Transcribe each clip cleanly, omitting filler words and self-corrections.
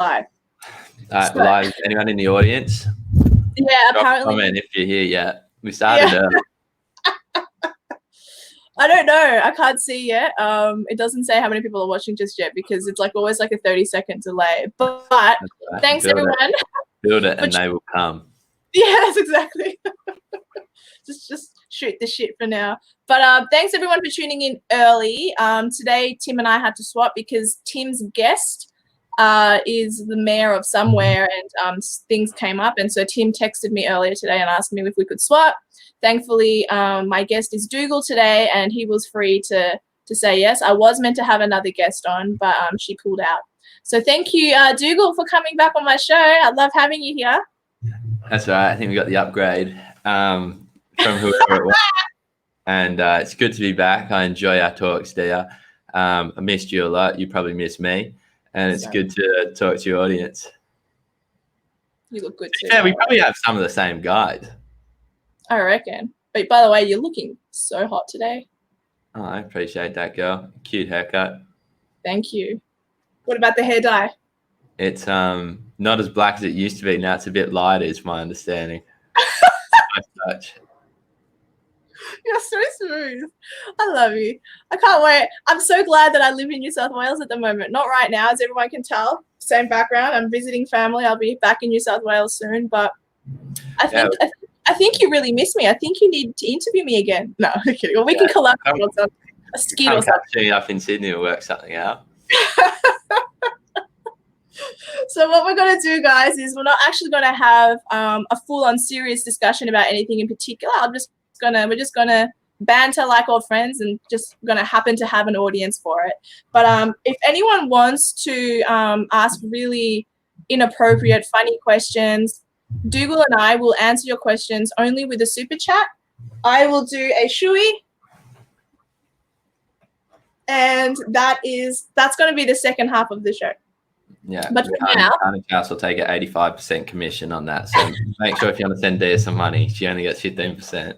live. So, Live, is anyone in the audience? Yeah, Drop apparently. a comment if you're here yet. We started early. I don't know. I can't see yet. It doesn't say how many people are watching just yet because it's like always like a 30-second delay. But Right. thanks everyone. Build it and they will come. Yes, exactly. just shoot the shit for now. But thanks everyone for tuning in early. Today Tim and I had to swap because Tim's guest is the mayor of somewhere, and things came up, and so Tim texted me earlier today and asked me if we could swap. Thankfully, my guest is Dougall today, and he was free to say yes. I was meant to have another guest on, but she pulled out. So thank you, Dougall, for coming back on my show. I love having you here. That's all right. I think we got the upgrade from whoever it was. And it's good to be back. I enjoy our talks, Dia. I missed you a lot. You probably missed me. And it's good to talk to your audience. You look good too. Yeah, we probably have some of the same guys. I reckon. But by the way, you're looking so hot today. Oh, I appreciate that, girl. Cute haircut. Thank you. What about the hair dye? It's not as black as it used to be. Now it's a bit lighter, is my understanding. Nice touch. You're so smooth. I love you. I can't wait. I'm so glad that I live in New South Wales at the moment. Not right now, as everyone can tell. Same background. I'm visiting family. I'll be back in New South Wales soon. But I think you really miss me. I think you need to interview me again. No, I'm kidding. Or we can collaborate on something. A skit or something. Catch up in Sydney and work something out. So what we're going to do, guys, is we're not actually going to have a full-on serious discussion about anything in particular. We're just gonna banter like old friends and just gonna happen to have an audience for it. But if anyone wants to ask really inappropriate, funny questions, Dougall and I will answer your questions only with a super chat. I will do a shoey, and that's going to be the second half of the show. Yeah, but for now, Carnage House will take an 85% commission on that. So make sure if you want to send Dia some money, she only gets 15%.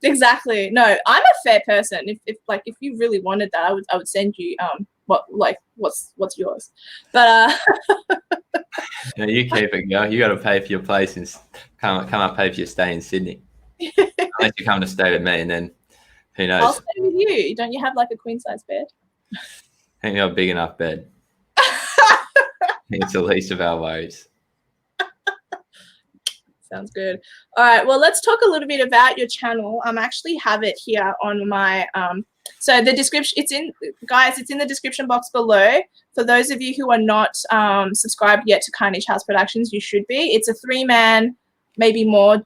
Exactly. No, I'm a fair person. If you really wanted that, I would send you what's yours. But no, you keep it, girl. You got to pay for your place and come up pay for your stay in Sydney. Unless you come to stay with me, and then who knows? I'll stay with you. Don't you have like a queen size bed? I think you're a big enough bed. It's the least of our worries. Sounds good. All right. Well, let's talk a little bit about your channel. Actually have it here on my so the description. It's in the description box below. For those of you who are not subscribed yet to Carnage House Productions, you should be. It's a 3-man, maybe more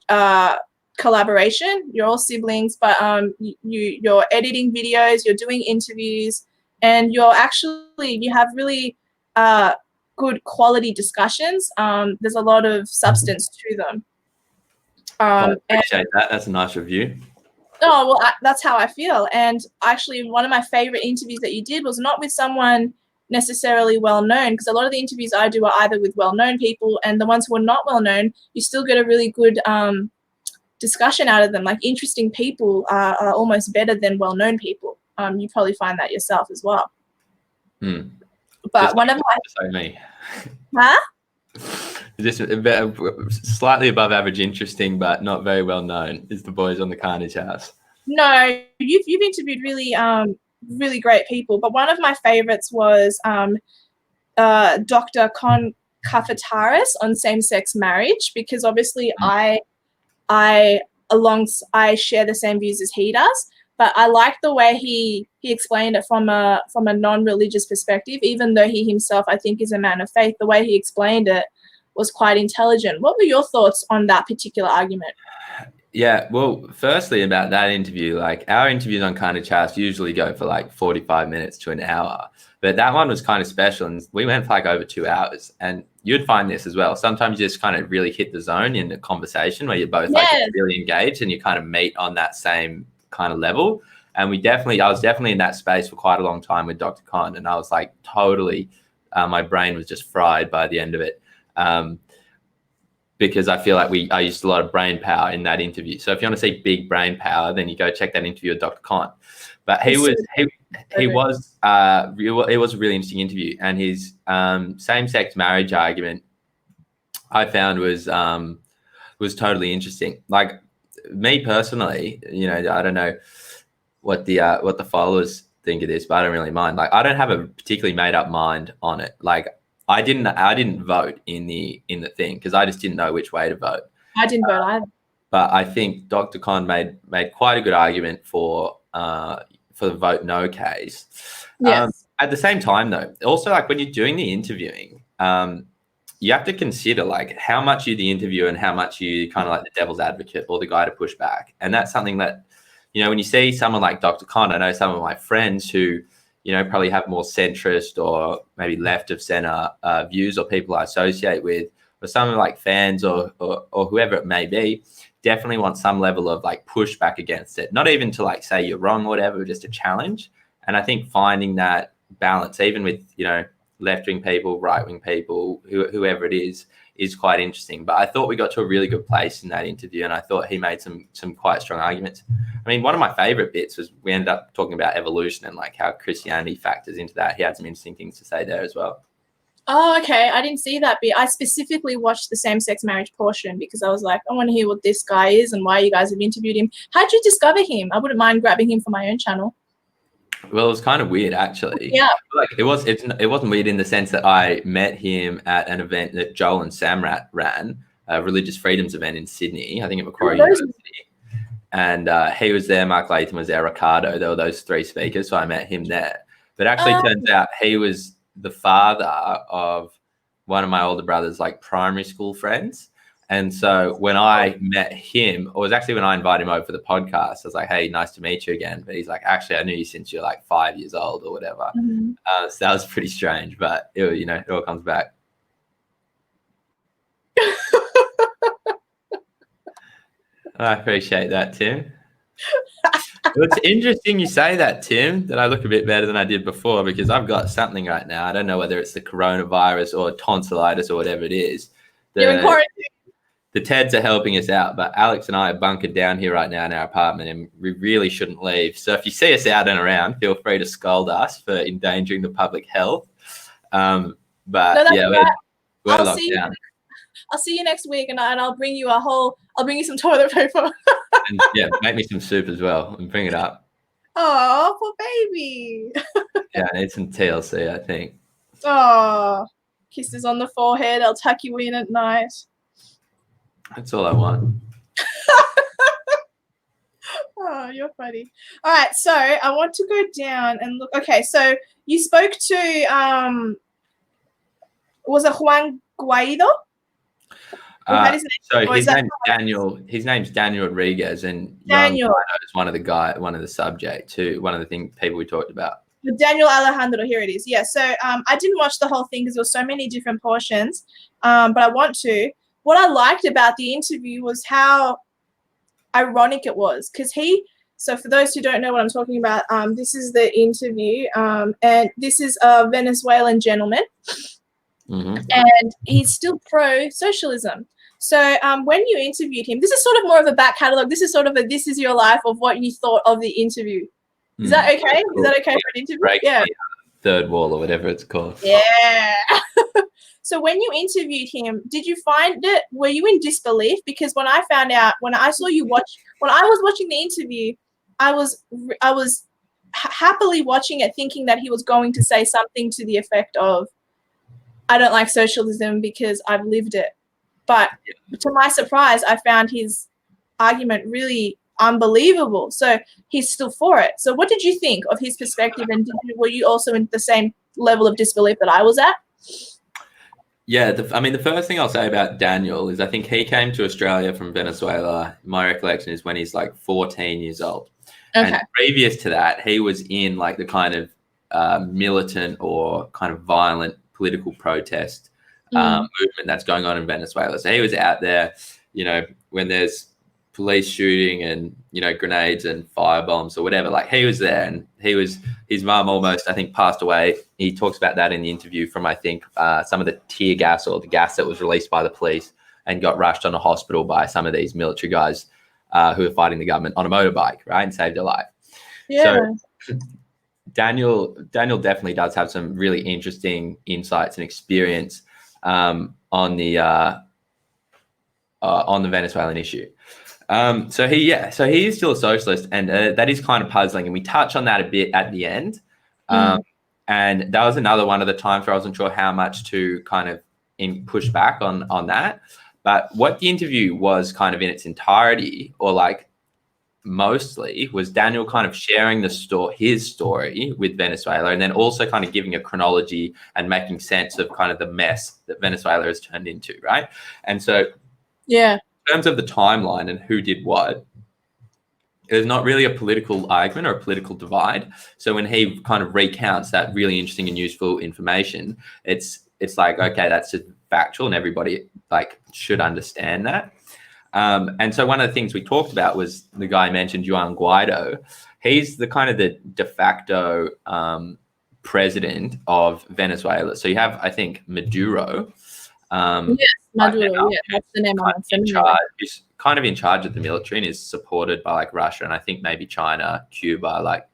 collaboration. You're all siblings, but you're editing videos, you're doing interviews, and you have really good quality discussions. There's a lot of substance to them. I appreciate that. That's a nice review. Oh, well, that's how I feel. And actually, one of my favorite interviews that you did was not with someone necessarily well-known, because a lot of the interviews I do are either with well-known people, and the ones who are not well-known, you still get a really good discussion out of them. Like, interesting people are almost better than well-known people. You probably find that yourself as well. But just one of my... Like me. Huh? Just slightly above average interesting, but not very well known is the boys on the Carnage House. No, you've interviewed really really great people, but one of my favorites was Dr. Kafataris on same-sex marriage, because obviously I share the same views as he does, but I like the way he explained it from a non-religious perspective, even though he himself, I think, is a man of faith. The way he explained it was quite intelligent. What were your thoughts on that particular argument? Yeah, well, firstly about that interview, like our interviews on Carnage House usually go for like 45 minutes to an hour, but that one was kind of special, and we went for like over 2 hours. And you'd find this as well. Sometimes you just kind of really hit the zone in the conversation where you're both like really engaged and you kind of meet on that same kind of level. And I was definitely in that space for quite a long time with Dr. Con, and I was like totally, my brain was just fried by the end of it. Because I feel like I used a lot of brain power in that interview. So if you want to see big brain power, then you go check that interview with Dr. Con. But he It's was so he good. was it was a really interesting interview, and his same-sex marriage argument I found was totally interesting. Like me personally, you know, I don't know what the followers think of this, but I don't really mind. Like I don't have a particularly made up mind on it. Like I didn't vote in the thing because I just didn't know which way to vote. I didn't vote either. But I think Dr. Khan made quite a good argument for the vote no case. Yes. At the same time, though, also like when you're doing the interviewing, you have to consider like how much you the interviewer and how much you kind of like the devil's advocate or the guy to push back. And that's something that, you know, when you see someone like Dr. Khan, I know some of my friends who, you know, probably have more centrist or maybe left of center views or people I associate with, or some like fans or whoever it may be, definitely want some level of like pushback against it. Not even to like say you're wrong or whatever, just a challenge. And I think finding that balance, even with, you know, left-wing people, right-wing people, whoever it is quite interesting. But I thought we got to a really good place in that interview, and I thought he made some quite strong arguments. I mean, one of my favorite bits was we ended up talking about evolution and like how Christianity factors into that. He had some interesting things to say there as well. Oh, okay. I didn't see that bit. I specifically watched the same-sex marriage portion because I was like, I want to hear what this guy is and why you guys have interviewed him. How'd you discover him? I wouldn't mind grabbing him for my own channel. Well, it was kind of weird, actually. Yeah. Like it wasn't weird in the sense that I met him at an event that Joel and Sam ran, a religious freedoms event in Sydney, I think at Macquarie University. And he was there, Mark Latham was there, Ricardo. There were those three speakers, so I met him there. But actually, turns out he was the father of one of my older brother's like primary school friends. And so when I met him, or it was actually when I invited him over for the podcast, I was like, hey, nice to meet you again. But he's like, actually, I knew you since you're like 5 years old or whatever. Mm-hmm. So that was pretty strange, but it, you know, it all comes back. I appreciate that, Tim. It's interesting you say that, Tim, that I look a bit better than I did before because I've got something right now. I don't know whether it's the coronavirus or tonsillitis or whatever it is. You're in quarantine. The TEDs are helping us out, but Alex and I are bunkered down here right now in our apartment and we really shouldn't leave. So if you see us out and around, feel free to scold us for endangering the public health. But no, yeah, we're locked down. I'll see you next week and I'll bring you I'll bring you some toilet paper. And yeah, make me some soup as well and bring it up. Oh, poor baby. Yeah, I need some TLC, I think. Oh, kisses on the forehead. I'll tuck you in at night. That's all I want. Oh, you're funny. All right, so I want to go down and look. Okay, so you spoke to was it Juan Guaido? So his name's Daniel. His name's Daniel Rodriguez, and Daniel is one of the subjects too. One of the people we talked about. Daniel Alejandro, here it is. Yeah. So I didn't watch the whole thing because there were so many different portions, but I want to. What I liked about the interview was how ironic it was because so for those who don't know what I'm talking about, this is the interview, and this is a Venezuelan gentleman, and he's still pro-socialism. So when you interviewed him, this is sort of more of a back catalogue. This is sort of this is your life of what you thought of the interview. Is that okay? Cool. Is that okay for an interview? Yeah. Third wall or whatever it's called. Yeah. So when you interviewed him, did you find it, were you in disbelief? Because when I found out, when I saw you when I was watching the interview, I was happily watching it thinking that he was going to say something to the effect of, I don't like socialism because I've lived it. But to my surprise, I found his argument really unbelievable. So he's still for it. So what did you think of his perspective? And were you also in the same level of disbelief that I was at? Yeah, the first thing I'll say about Daniel is I think he came to Australia from Venezuela. My recollection is when he's like 14 years old. Okay. And previous to that, he was in like the kind of militant or kind of violent political protest movement that's going on in Venezuela. So he was out there, you know, when there's police shooting and, you know, grenades and firebombs or whatever, like he was there, and his mum almost, I think, passed away. He talks about that in the interview from, I think, some of the tear gas or the gas that was released by the police and got rushed on a hospital by some of these military guys who were fighting the government on a motorbike, right, and saved her life. Yeah. So Daniel definitely does have some really interesting insights and experience on the Venezuelan issue. So he is still a socialist, and that is kind of puzzling. And we touch on that a bit at the end. And that was another one of the times where I wasn't sure how much to kind of push back on that. But what the interview was kind of in its entirety, or like mostly, was Daniel kind of sharing his story with Venezuela, and then also kind of giving a chronology and making sense of kind of the mess that Venezuela has turned into, right? And so, yeah, in terms of the timeline and who did what, there's not really a political argument or a political divide. So when he kind of recounts that really interesting and useful information, it's like, okay, that's just factual, and everybody like should understand that. And so one of the things we talked about was the guy mentioned, Juan Guaido. He's the kind of the de facto president of Venezuela. So you have, I think, Maduro. Yes, Maduro. Yeah, that's the name I'm familiar with. He's kind of in charge of the military and is supported by like Russia and I think maybe China, Cuba, like,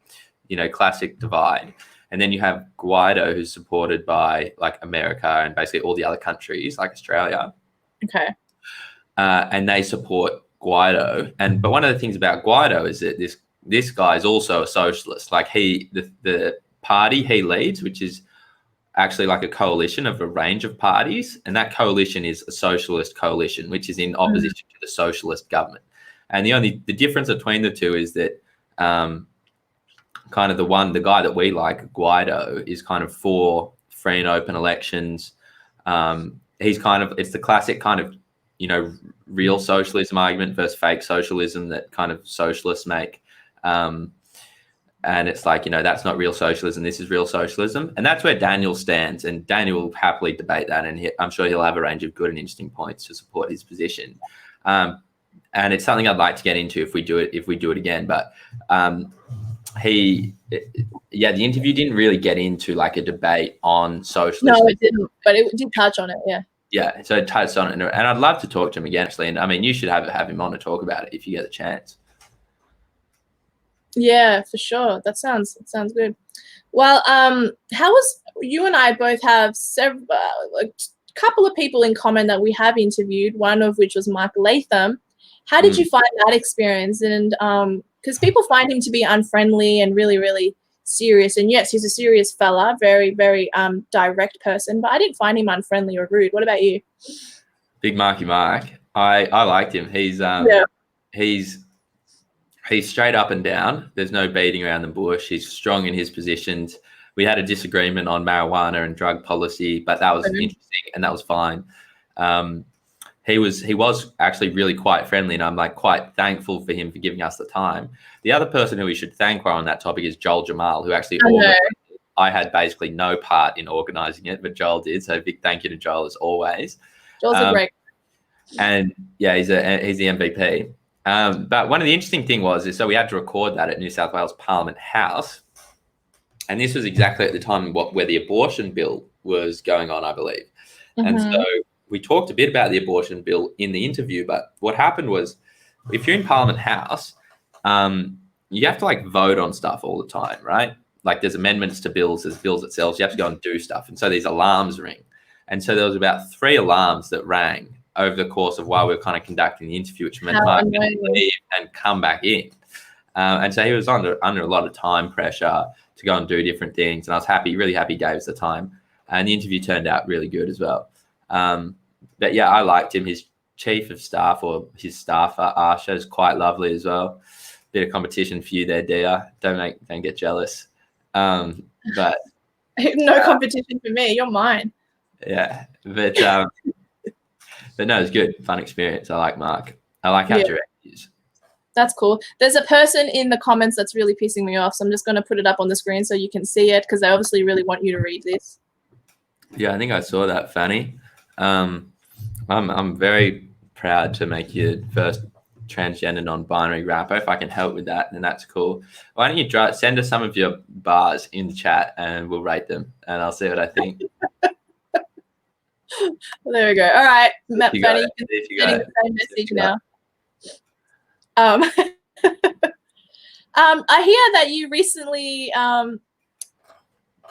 you know, classic divide. And then you have Guaido, who's supported by like America and basically all the other countries like Australia. Okay. And they support Guaido. But one of the things about Guaido is that this guy is also a socialist. Like the party he leads, which is actually like a coalition of a range of parties, and that coalition is a socialist coalition, which is in opposition to the socialist government. And the difference between the two is that kind of the guy that we like, Guaido, is kind of for free and open elections. He's kind of, it's the classic kind of, you know, real socialism argument versus fake socialism that kind of socialists make. And it's like, you know, that's not real socialism. This is real socialism. And that's where Daniel stands. And Daniel will happily debate that. And I'm sure he'll have a range of good and interesting points to support his position. And it's something I'd like to get into if we do it again. But the interview didn't really get into like a debate on socialism. No, it didn't. But it did touch on it. Yeah. Yeah. So it touched on it. And I'd love to talk to him again, actually. And I mean, you should have him on to talk about it if you get the chance. Yeah, for sure. That sounds good. Well, how was you and I both have a couple of people in common that we have interviewed, one of which was Mark Latham. How did you find that experience? And because people find him to be unfriendly and really, really serious. And yes, he's a serious fella, very, very direct person, but I didn't find him unfriendly or rude. What about you? Big Marky Mark. I liked him. He's straight up and down. There's no beating around the bush. He's strong in his positions. We had a disagreement on marijuana and drug policy, but that was interesting and that was fine. He was actually really quite friendly, and I'm like quite thankful for him for giving us the time. The other person who we should thank on that topic is Joel Jamal, who actually I had basically no part in organizing it, but Joel did. So big thank you to Joel as always. Joel's a great. And yeah, he's the MVP. But one of the interesting thing is so we had to record that at New South Wales Parliament House. And this was exactly at the time where the abortion bill was going on, I believe. And so we talked a bit about the abortion bill in the interview, but what happened was if you're in Parliament House, you have to like vote on stuff all the time, right? Like there's amendments to bills, there's bills itself, so you have to go and do stuff. And so these alarms ring. And so there was about 3 alarms that rang over the course of while we were kind of conducting the interview, which meant Mark had to leave and come back in. And so he was under a lot of time pressure to go and do different things. And I was really happy he gave us the time. And the interview turned out really good as well. But yeah, I liked him. His chief of staff or his staffer, Arsha, is quite lovely as well. Bit of competition for you there, Dia. Don't get jealous. But no competition for me. You're mine. Yeah. But no, it's good. Fun experience. I like Mark. I like how direct he is. That's cool. There's a person in the comments that's really pissing me off, so I'm just going to put it up on the screen so you can see it because they obviously really want you to read this. Yeah, I think I saw that, Fanny. I'm very proud to make you the first transgender non-binary rapper. If I can help with that, then that's cool. Why don't you send us some of your bars in the chat and we'll rate them and I'll see what I think. There we go. All right, Fanny, you can send the same message now. I hear that you recently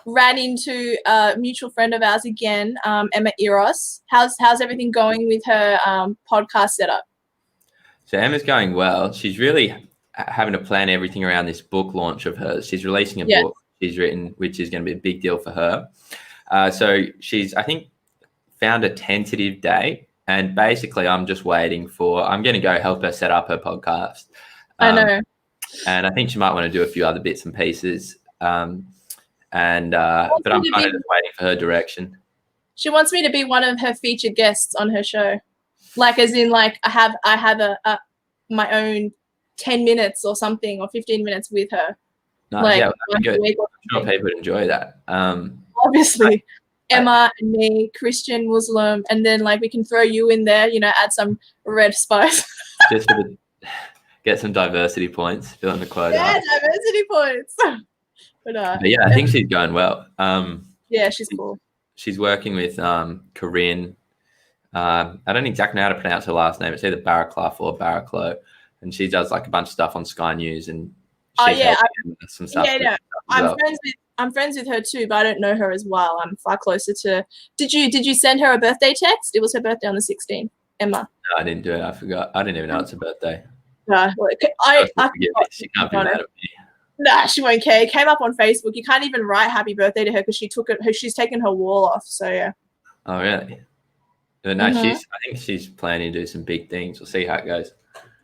ran into a mutual friend of ours again, Emma Eros. How's everything going with her podcast setup? So Emma's going well. She's really having to plan everything around this book launch of hers. She's releasing a book she's written, which is going to be a big deal for her. So she's, I think, found a tentative date, and basically I'm just waiting I'm going to go help her set up her podcast. I know. And I think she might want to do a few other bits and pieces. But I'm kind of just waiting for her direction. She wants me to be one of her featured guests on her show. Like, as in, like, I have my own 10 minutes or something, or 15 minutes with her. Nice. Like, yeah, that'd be good. I'm sure people would enjoy that. Obviously, Emma and me, Christian, Muslim, and then, like, we can throw you in there, you know, add some red spice. Just to get some diversity points, fill in the quota. Yeah, diversity points. But yeah, I think she's going well. Yeah, she's cool. She's working with Corinne. I don't exactly know how to pronounce her last name. It's either Barraclough or Barraclough, and she does like a bunch of stuff on Sky News and some stuff. Yeah, I'm friends with her too, but I don't know her as well. I'm far closer to. Did you send her a birthday text? It was her birthday on the 16th, Emma. No, I didn't do it. I forgot. I didn't even know it's her birthday. No, She can't be mad at me. Nah, she won't care. It came up on Facebook. You can't even write happy birthday to her because she's taken her wall off. So yeah. Oh really? But no, I think she's planning to do some big things. We'll see how it goes.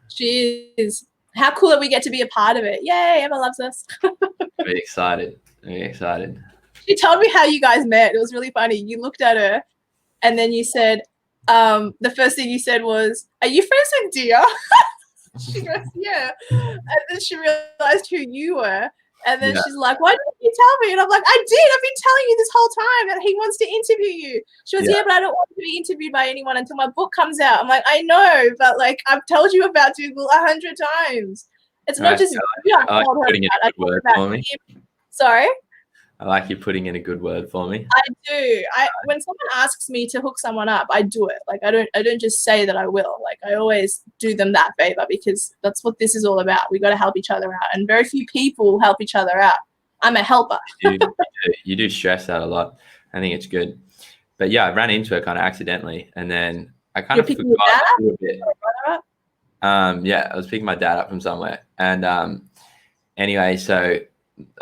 She is. How cool that we get to be a part of it. Yay, Emma loves us. Very excited. Very excited. She told me how you guys met. It was really funny. You looked at her and then you said, the first thing you said was, "Are you friends with Dia?" She goes, "Yeah." And then she realized who you were. And then she's like, "Why didn't you tell me?" And I'm like, "I did. I've been telling you this whole time that he wants to interview you." She goes, "Yeah, but I don't want to be interviewed by anyone until my book comes out." I'm like, "I know, but like I've told you about Dougall 100 times. It's not just you." I like putting in a good word for me. Sorry? I like you putting in a good word for me. I do. When someone asks me to hook someone up, I do it. Like I don't just say that I will. Like I always do them that favor because that's what this is all about. We got to help each other out, and very few people help each other out. I'm a helper. You do stress that a lot. I think it's good. But yeah, I ran into her kind of accidentally, and then I kind of forgot a little bit. Yeah, I was picking my dad up from somewhere, and anyway, so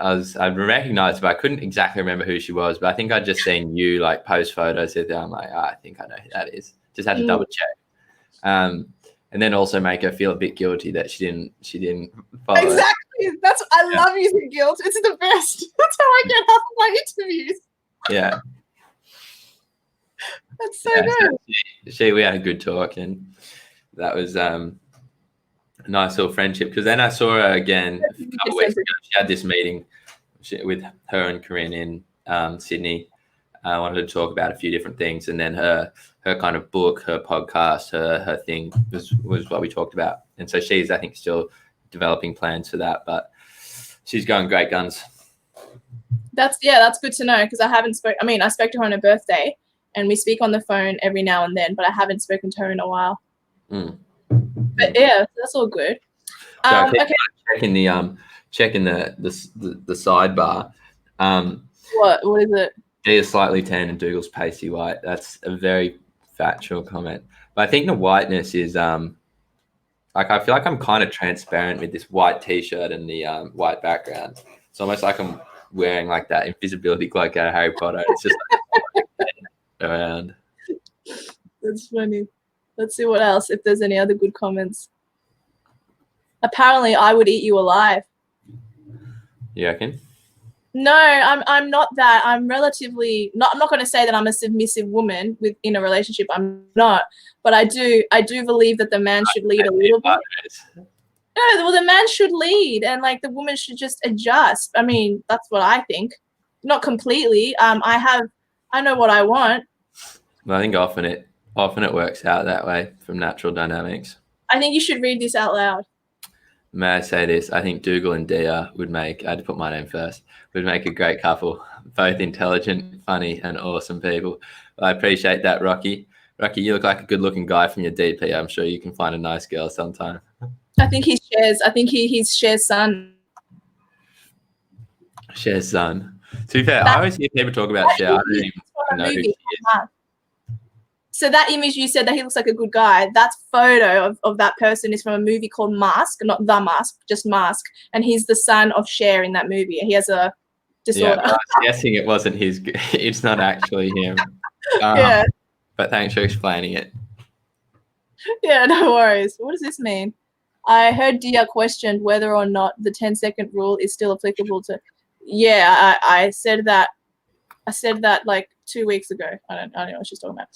I recognized, but I couldn't exactly remember who she was. But I think I'd just seen you like post photos with her. I'm like, I think I know who that is. Just had to double check, and then also make her feel a bit guilty that she didn't follow. Exactly. I love using guilt. It's the best. That's how I get half of my interviews. Yeah. That's so good. We had a good talk, and that was a nice little friendship. Because then I saw her again a couple of weeks ago. She had this meeting with her and Corinne in Sydney. I wanted to talk about a few different things, and then her kind of book, her podcast, her thing was what we talked about. And so she's, I think, still developing plans for that, but she's going great guns. That's good to know because I spoke to her on her birthday, and we speak on the phone every now and then, but I haven't spoken to her in a while. But yeah, that's all good. So okay. Checking the sidebar. What is it? Dia is slightly tan and Dougall's pasty white. That's a very factual comment. But I think the whiteness is like I feel like I'm kind of transparent with this white t-shirt and the white background. It's almost like I'm wearing like that invisibility cloak out of Harry Potter. It's just like around. That's funny. Let's see what else, if there's any other good comments. Apparently, I would eat you alive. You reckon? No, I'm not that. I'm relatively not. I'm not going to say that I'm a submissive woman in a relationship. I'm not, but I do believe that the man should lead a little bit. No, well, the man should lead, and like the woman should just adjust. I mean, that's what I think. Not completely. I know what I want. Well, I think often it works out that way from natural dynamics. I think you should read this out loud. May I say this? I think Dougall and Dia would make, I had to put my name first, would make a great couple. Both intelligent, funny, and awesome people. I appreciate that, Rocky. Rocky, you look like a good-looking guy from your DP. I'm sure you can find a nice girl sometime. I think he shares son. Cher's son. To be fair, I That, always hear people talk about Cher. I don't image even is from know a who she movie. is. So that image you said that he looks like a good guy, that photo of that person is from a movie called Mask, not The Mask, just Mask. And he's the son of Cher in that movie. He has a Yeah, disorder. but I was guessing it wasn't his. It's not actually him. Yeah. But thanks for explaining it. Yeah, no worries. What does this mean? I heard Dia questioned whether or not the 10-second rule is still applicable to. Yeah, I said that. I said that like 2 weeks ago. I don't know what she's talking about.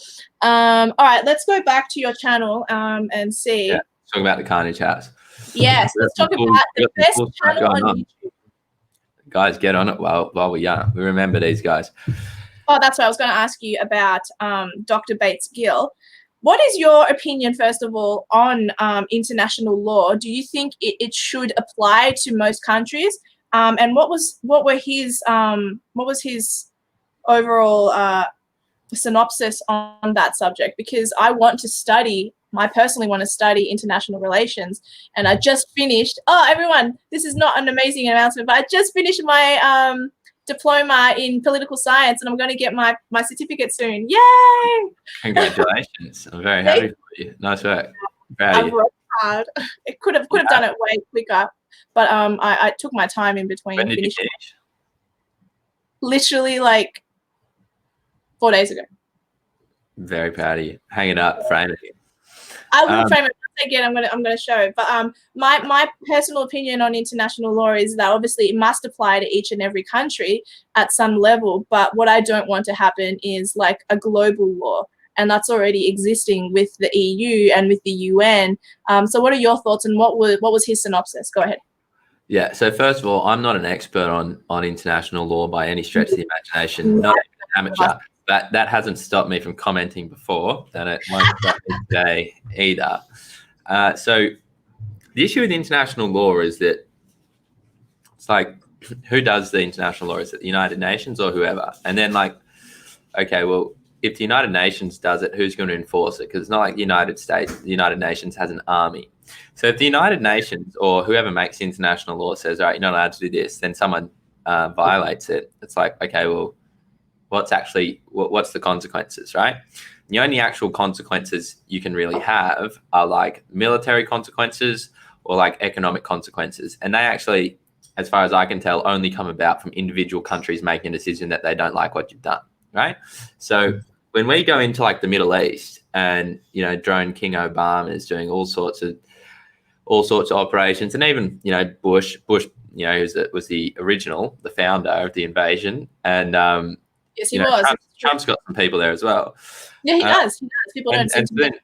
All right, let's go back to your channel and see. Yeah, talk about the Carnage house. Yes, let's talk about the best channel on YouTube. Guys, get on it while we're young. We remember these guys. Oh, that's what I was going to ask you about, Dr. Bates Gill. What is your opinion, first of all, on international law? Do you think it should apply to most countries? And what was his overall synopsis on that subject? Because I personally want to study international relations, and I just finished. Oh, everyone, this is not an amazing announcement, but I just finished my diploma in political science, and I'm going to get my certificate soon. Yay! Congratulations! I'm very happy for you. Nice work. I worked hard. It could have done it way quicker, but I took my time in between. When did you finish? Literally like 4 days ago. Very proud of you. Hang it up, frame it. I will frame it again. I'm gonna show it. But my personal opinion on international law is that obviously it must apply to each and every country at some level. But what I don't want to happen is like a global law, and that's already existing with the EU and with the UN. So what are your thoughts, and what was his synopsis? Go ahead. Yeah. So first of all, I'm not an expert on international law by any stretch of the imagination. Not even an amateur. But that hasn't stopped me from commenting before, and it won't stop me today either. So the issue with international law is that it's like, who does the international law? Is it the United Nations or whoever? And then like, okay, well, if the United Nations does it, who's going to enforce it? Because it's not like the United States, the United Nations has an army. So if the United Nations or whoever makes international law says, all right, you're not allowed to do this, then someone violates it. It's like, okay, well, what's the consequences, right? The only actual consequences you can really have are like military consequences or like economic consequences. And they actually, as far as I can tell, only come about from individual countries making a decision that they don't like what you've done, right? So when we go into like the Middle East and, drone King Obama is doing all sorts of operations, and even, Bush, was the original, the founder of the invasion. And, yes, he was. Trump's got some people there as well. Yeah, he does. People don't seem to know that.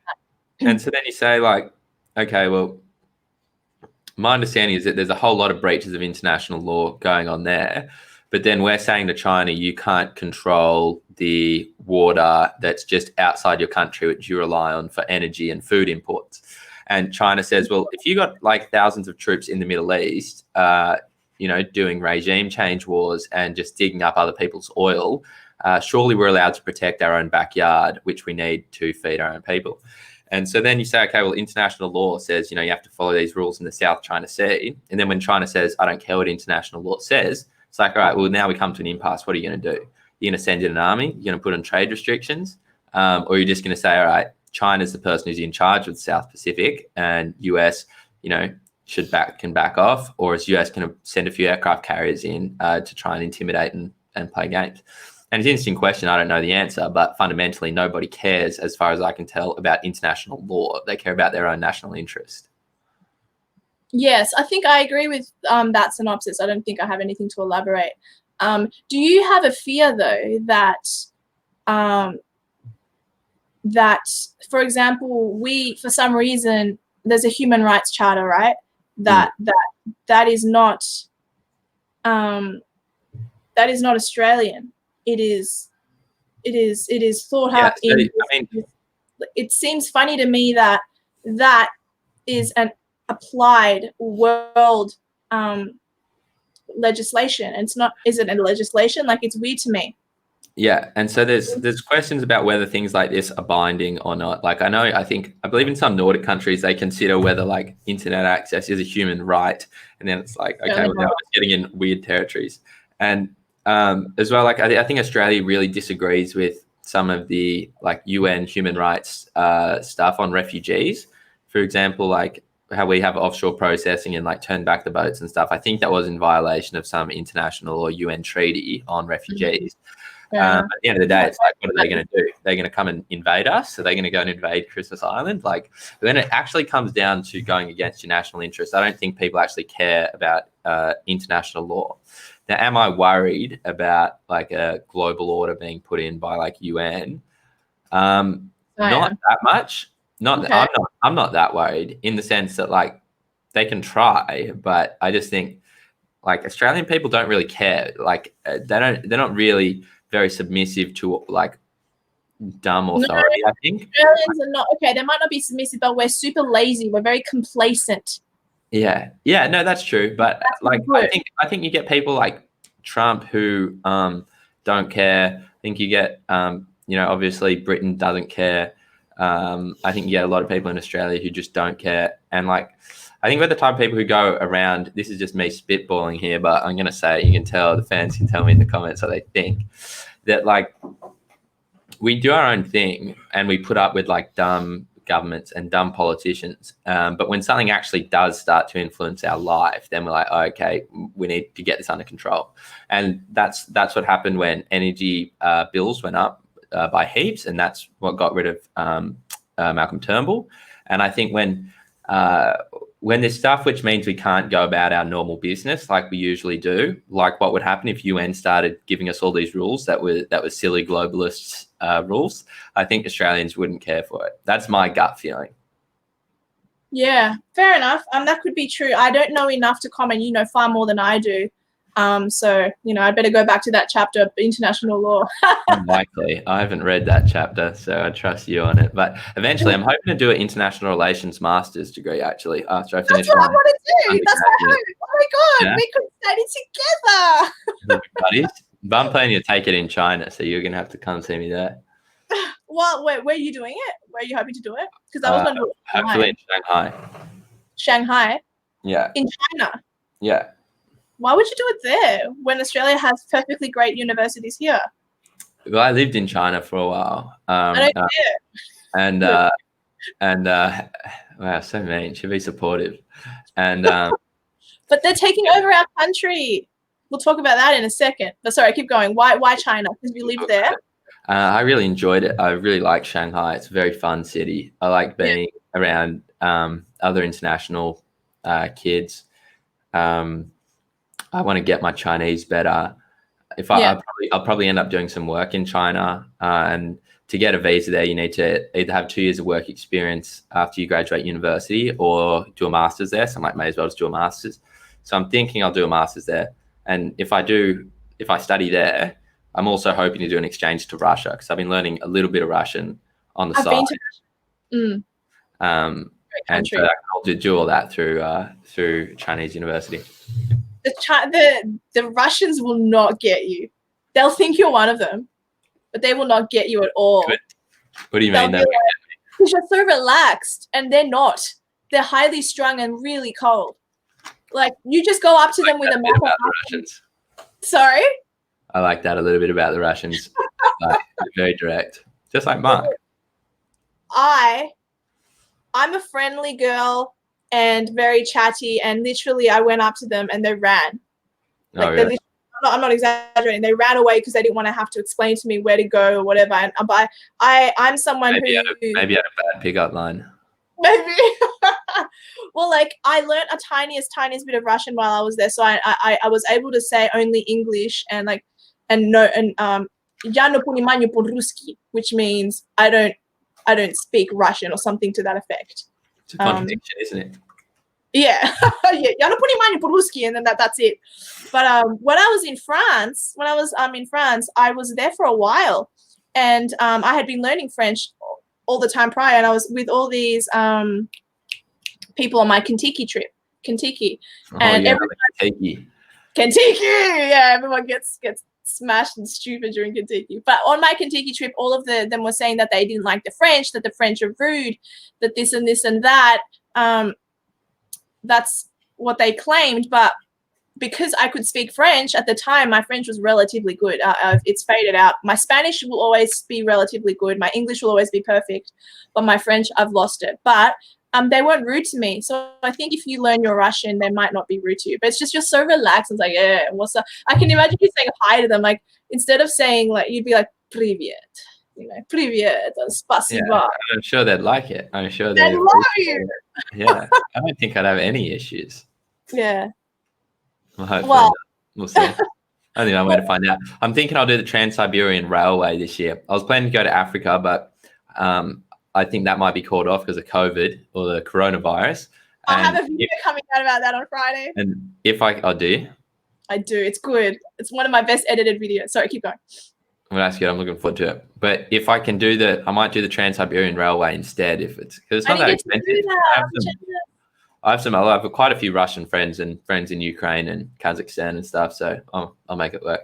And so then you say like, okay, well, my understanding is that there's a whole lot of breaches of international law going on there. But then we're saying to China, you can't control the water that's just outside your country, which you rely on for energy and food imports. And China says, well, if you got like thousands of troops in the Middle East, doing regime change wars and just digging up other people's oil, surely we're allowed to protect our own backyard, which we need to feed our own people. And so then you say, okay, well, international law says, you have to follow these rules in the South China Sea. And then when China says, I don't care what international law says, it's like, all right, well, now we come to an impasse. What are you going to do? You're going to send in an army? You're going to put in trade restrictions? Or you're just going to say, all right, China's the person who's in charge of the South Pacific, and US, can back off, or is US going to send a few aircraft carriers in to try and intimidate and play games? And it's an interesting question. I don't know the answer, but fundamentally, nobody cares, as far as I can tell, about international law. They care about their own national interest. Yes, I think I agree with that synopsis. I don't think I have anything to elaborate. Do you have a fear, though, that, for example, for some reason, there's a human rights charter, right? That is not Australian. It is thought up in. It seems funny to me that is an applied world legislation. And it's not. Is it a legislation? Like, it's weird to me. Yeah, and so there's questions about whether things like this are binding or not. Like, I believe in some Nordic countries they consider whether like internet access is a human right, and then it's like, okay, well, now we're getting in weird territories. And as well, like I think Australia really disagrees with some of the like UN human rights stuff on refugees. For example, like how we have offshore processing and like turn back the boats and stuff. I think that was in violation of some international or UN treaty on refugees. Yeah. At the end of the day, it's like, what are they going to do? They're going to come and invade us? Are they going to go and invade Christmas Island? Like, when it actually comes down to going against your national interests, I don't think people actually care about international law. Now, am I worried about like a global order being put in by like UN? Not that much. I'm not that worried in the sense that like they can try, but I just think like Australian people don't really care. Like they're not really very submissive to like dumb authority. I think Australians are not okay. They might not be submissive, but we're super lazy. We're very complacent. Yeah, no, that's true. But That's like good. I think you get people like Trump who don't care. I think you get obviously Britain doesn't care. I think you get a lot of people in Australia who just don't care. And like I think we're the type of people who go around, this is just me spitballing here, but I'm gonna say, you can tell, the fans can tell me in the comments what they think, that like we do our own thing and we put up with like dumb governments and dumb politicians. But when something actually does start to influence our life, then we're like, oh, okay, we need to get this under control. And that's what happened when energy bills went up by heaps, and that's what got rid of Malcolm Turnbull. And I think when there's stuff which means we can't go about our normal business like we usually do, like what would happen if UN started giving us all these rules that were silly globalist rules, I think Australians wouldn't care for it. That's my gut feeling. Yeah, fair enough. That could be true. I don't know enough to comment. You know far more than I do. So, I'd better go back to that chapter of international law. Unlikely. I haven't read that chapter, so I trust you on it. But eventually, I'm hoping to do an international relations master's degree, actually, after I finish. That's what I want to do. That's my hope. Oh my God, yeah. We could study together. Buddies. But I'm planning to take it in China, so you're going to have to come see me there. Well, where are you doing it? Where are you hoping to do it? Because I was going to do it hopefully in Shanghai. Shanghai? Yeah. In China? Yeah. Why would you do it there when Australia has perfectly great universities here? Well, I lived in China for a while. I don't care. And wow, so mean. Should be supportive. And but they're taking over our country. We'll talk about that in a second. But sorry, keep going. Why China? Because you live there. I really enjoyed it. I really like Shanghai. It's a very fun city. I like being around other international kids. I want to get my Chinese better. I'll probably end up doing some work in China. And to get a visa there, you need to either have 2 years of work experience after you graduate university or do a master's there. So I may as well just do a master's. So I'm thinking I'll do a master's there. And if I study there, I'm also hoping to do an exchange to Russia because I've been learning a little bit of Russian on the side. Been to and so I'll do all that through Chinese university. The Russians will not get you. They'll think you're one of them, but they will not get you at all. Good. What do you mean? Because you're so relaxed, and they're not. They're highly strung and really cold. Like you just go up to them with a map of Russians. Sorry? I like that a little bit about the Russians. Very direct, just like Mark. I'm a friendly girl and very chatty, and literally I went up to them and they ran. Like, really? I'm not exaggerating. They ran away because they didn't want to have to explain to me where to go or whatever. And I'm someone maybe had a bad pickup line. Maybe. Well, like I learned a tiniest bit of Russian while I was there, so I was able to say only English and я не понимаю по-русски, which means I don't speak Russian or something to that effect. It's a contradiction, isn't it? Yeah, yeah. Я не понимаю по-русски, and then that's it. But when I was in France, I was there for a while, and I had been learning French all the time prior, and I was with all these people on my Kentucky trip. Kentucky. And Kentucky, yeah, everyone gets smashed and stupid during Kentucky. But on my Kentucky trip, all of them were saying that they didn't like the French, that the French are rude, that this and that. That's what they claimed, but because I could speak French at the time, my French was relatively good. It's faded out. My Spanish will always be relatively good. My English will always be perfect, but my French, I've lost it. But they weren't rude to me. So I think if you learn your Russian, they might not be rude to you. But it's just you're so relaxed. It's like, yeah, what's up? I can imagine you saying hi to them. Like instead of saying like, you'd be like, "Привет," you know, "Привет," or "Спасибо." Yeah, I'm sure they'd like it. I'm sure They they'd love you. Yeah, I don't think I'd have any issues. Yeah. Well, hopefully Well, not. We'll see. Only one way to find out. I'm thinking I'll do the Trans-Siberian Railway this year. I was planning to go to Africa, but I think that might be called off because of COVID or the coronavirus. I'll have a video coming out about that on Friday. And if I'll do. I do. It's good. It's one of my best edited videos. Sorry, keep going. Well, that's good. I'm looking forward to it. But if I can I might do the Trans-Siberian Railway instead. Because it's not that expensive. I've quite a few Russian friends and friends in Ukraine and Kazakhstan and stuff. So I'll make it work.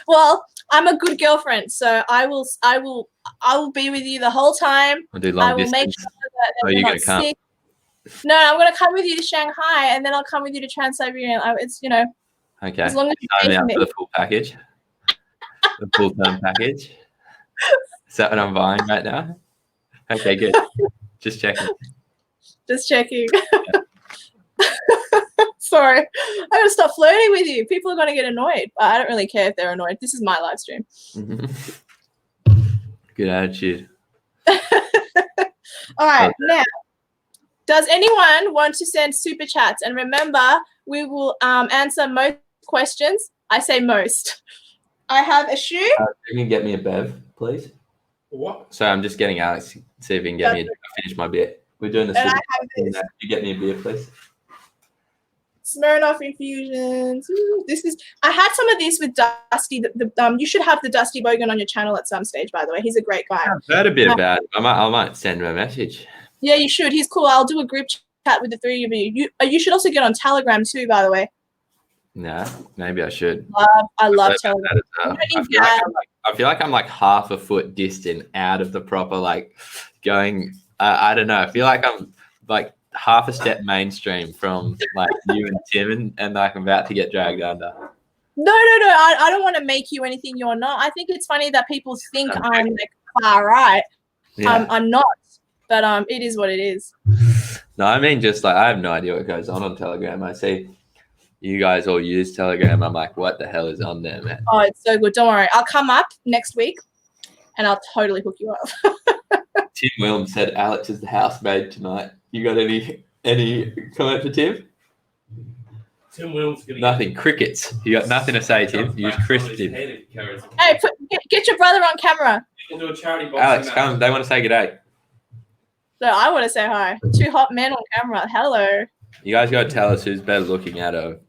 Well, I'm a good girlfriend, so I will be with you the whole time. We'll do long I will make distance. sure that you're not sick. No, I'm gonna come with you to Shanghai, and then I'll come with you to Trans-Siberian. It's okay. as long as you Sign pay me for up me. for the full package, the full term package. Is that what I'm buying right now? Okay, good. Just checking. Just checking. Sorry, I gotta stop flirting with you. People are gonna get annoyed. I don't really care if they're annoyed. This is my live stream. Good attitude. All right, now, does anyone want to send super chats? And remember, we will answer most questions. I say most. I have a shoe. You can get me a bev, please. What? So I'm just getting Alex to see if he can get me. I finish my beer. We're doing this. And I have this. You get me a beer, please. Smirnoff infusions. Ooh, I had some of these with Dusty. You should have the Dusty Bogan on your channel at some stage, by the way. He's a great guy. I've heard a bit about it. I might send him a message. Yeah, you should. He's cool. I'll do a group chat with the three of you. You should also get on Telegram too, by the way. Nah, maybe I should. I love Telegram. I feel like I'm like half a foot distant out of the proper going. I don't know. I feel like I'm like half a step mainstream from like you and Tim, and like I'm about to get dragged under. No. I don't want to make you anything you're not. I think it's funny that people think I'm like far right. Yeah. I'm not, but it is what it is. No, I mean just like I have no idea what goes on Telegram. I see you guys all use Telegram. I'm like, what the hell is on there, man? Oh, it's so good. Don't worry. I'll come up next week, and I'll totally hook you up. Tim Williams said Alex is the housemaid tonight. You got any comment for Tim? Tim Williams gonna Nothing. Crickets. You got nothing to say, Tim. You just crisped him. Hey, get your brother on camera. You can do a charity box. Alex, come. They want to say good day. So I want to say hi. 2 hot men on camera. Hello. You guys got to tell us who's better looking out of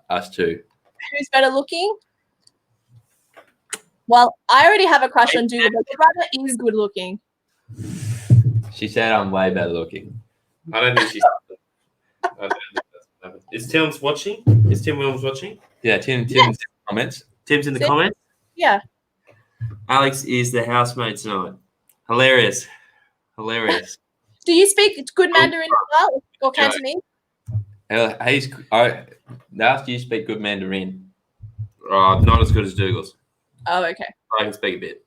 us two. Who's better looking? Well, I already have a crush on Dougall, but your brother is good looking. She said I'm way better looking. I don't think she's. I don't think that's what happened. Is Tim watching? Is Tim Williams watching? Yeah, Tim's Yes. in the comments. Tim's in the Tim? comments. Yeah. Alex is the housemate tonight. Hilarious. Do you speak good Mandarin as well, or Cantonese? I asked you speak good Mandarin. Not as good as Dougall's. Oh, okay. I can speak a bit.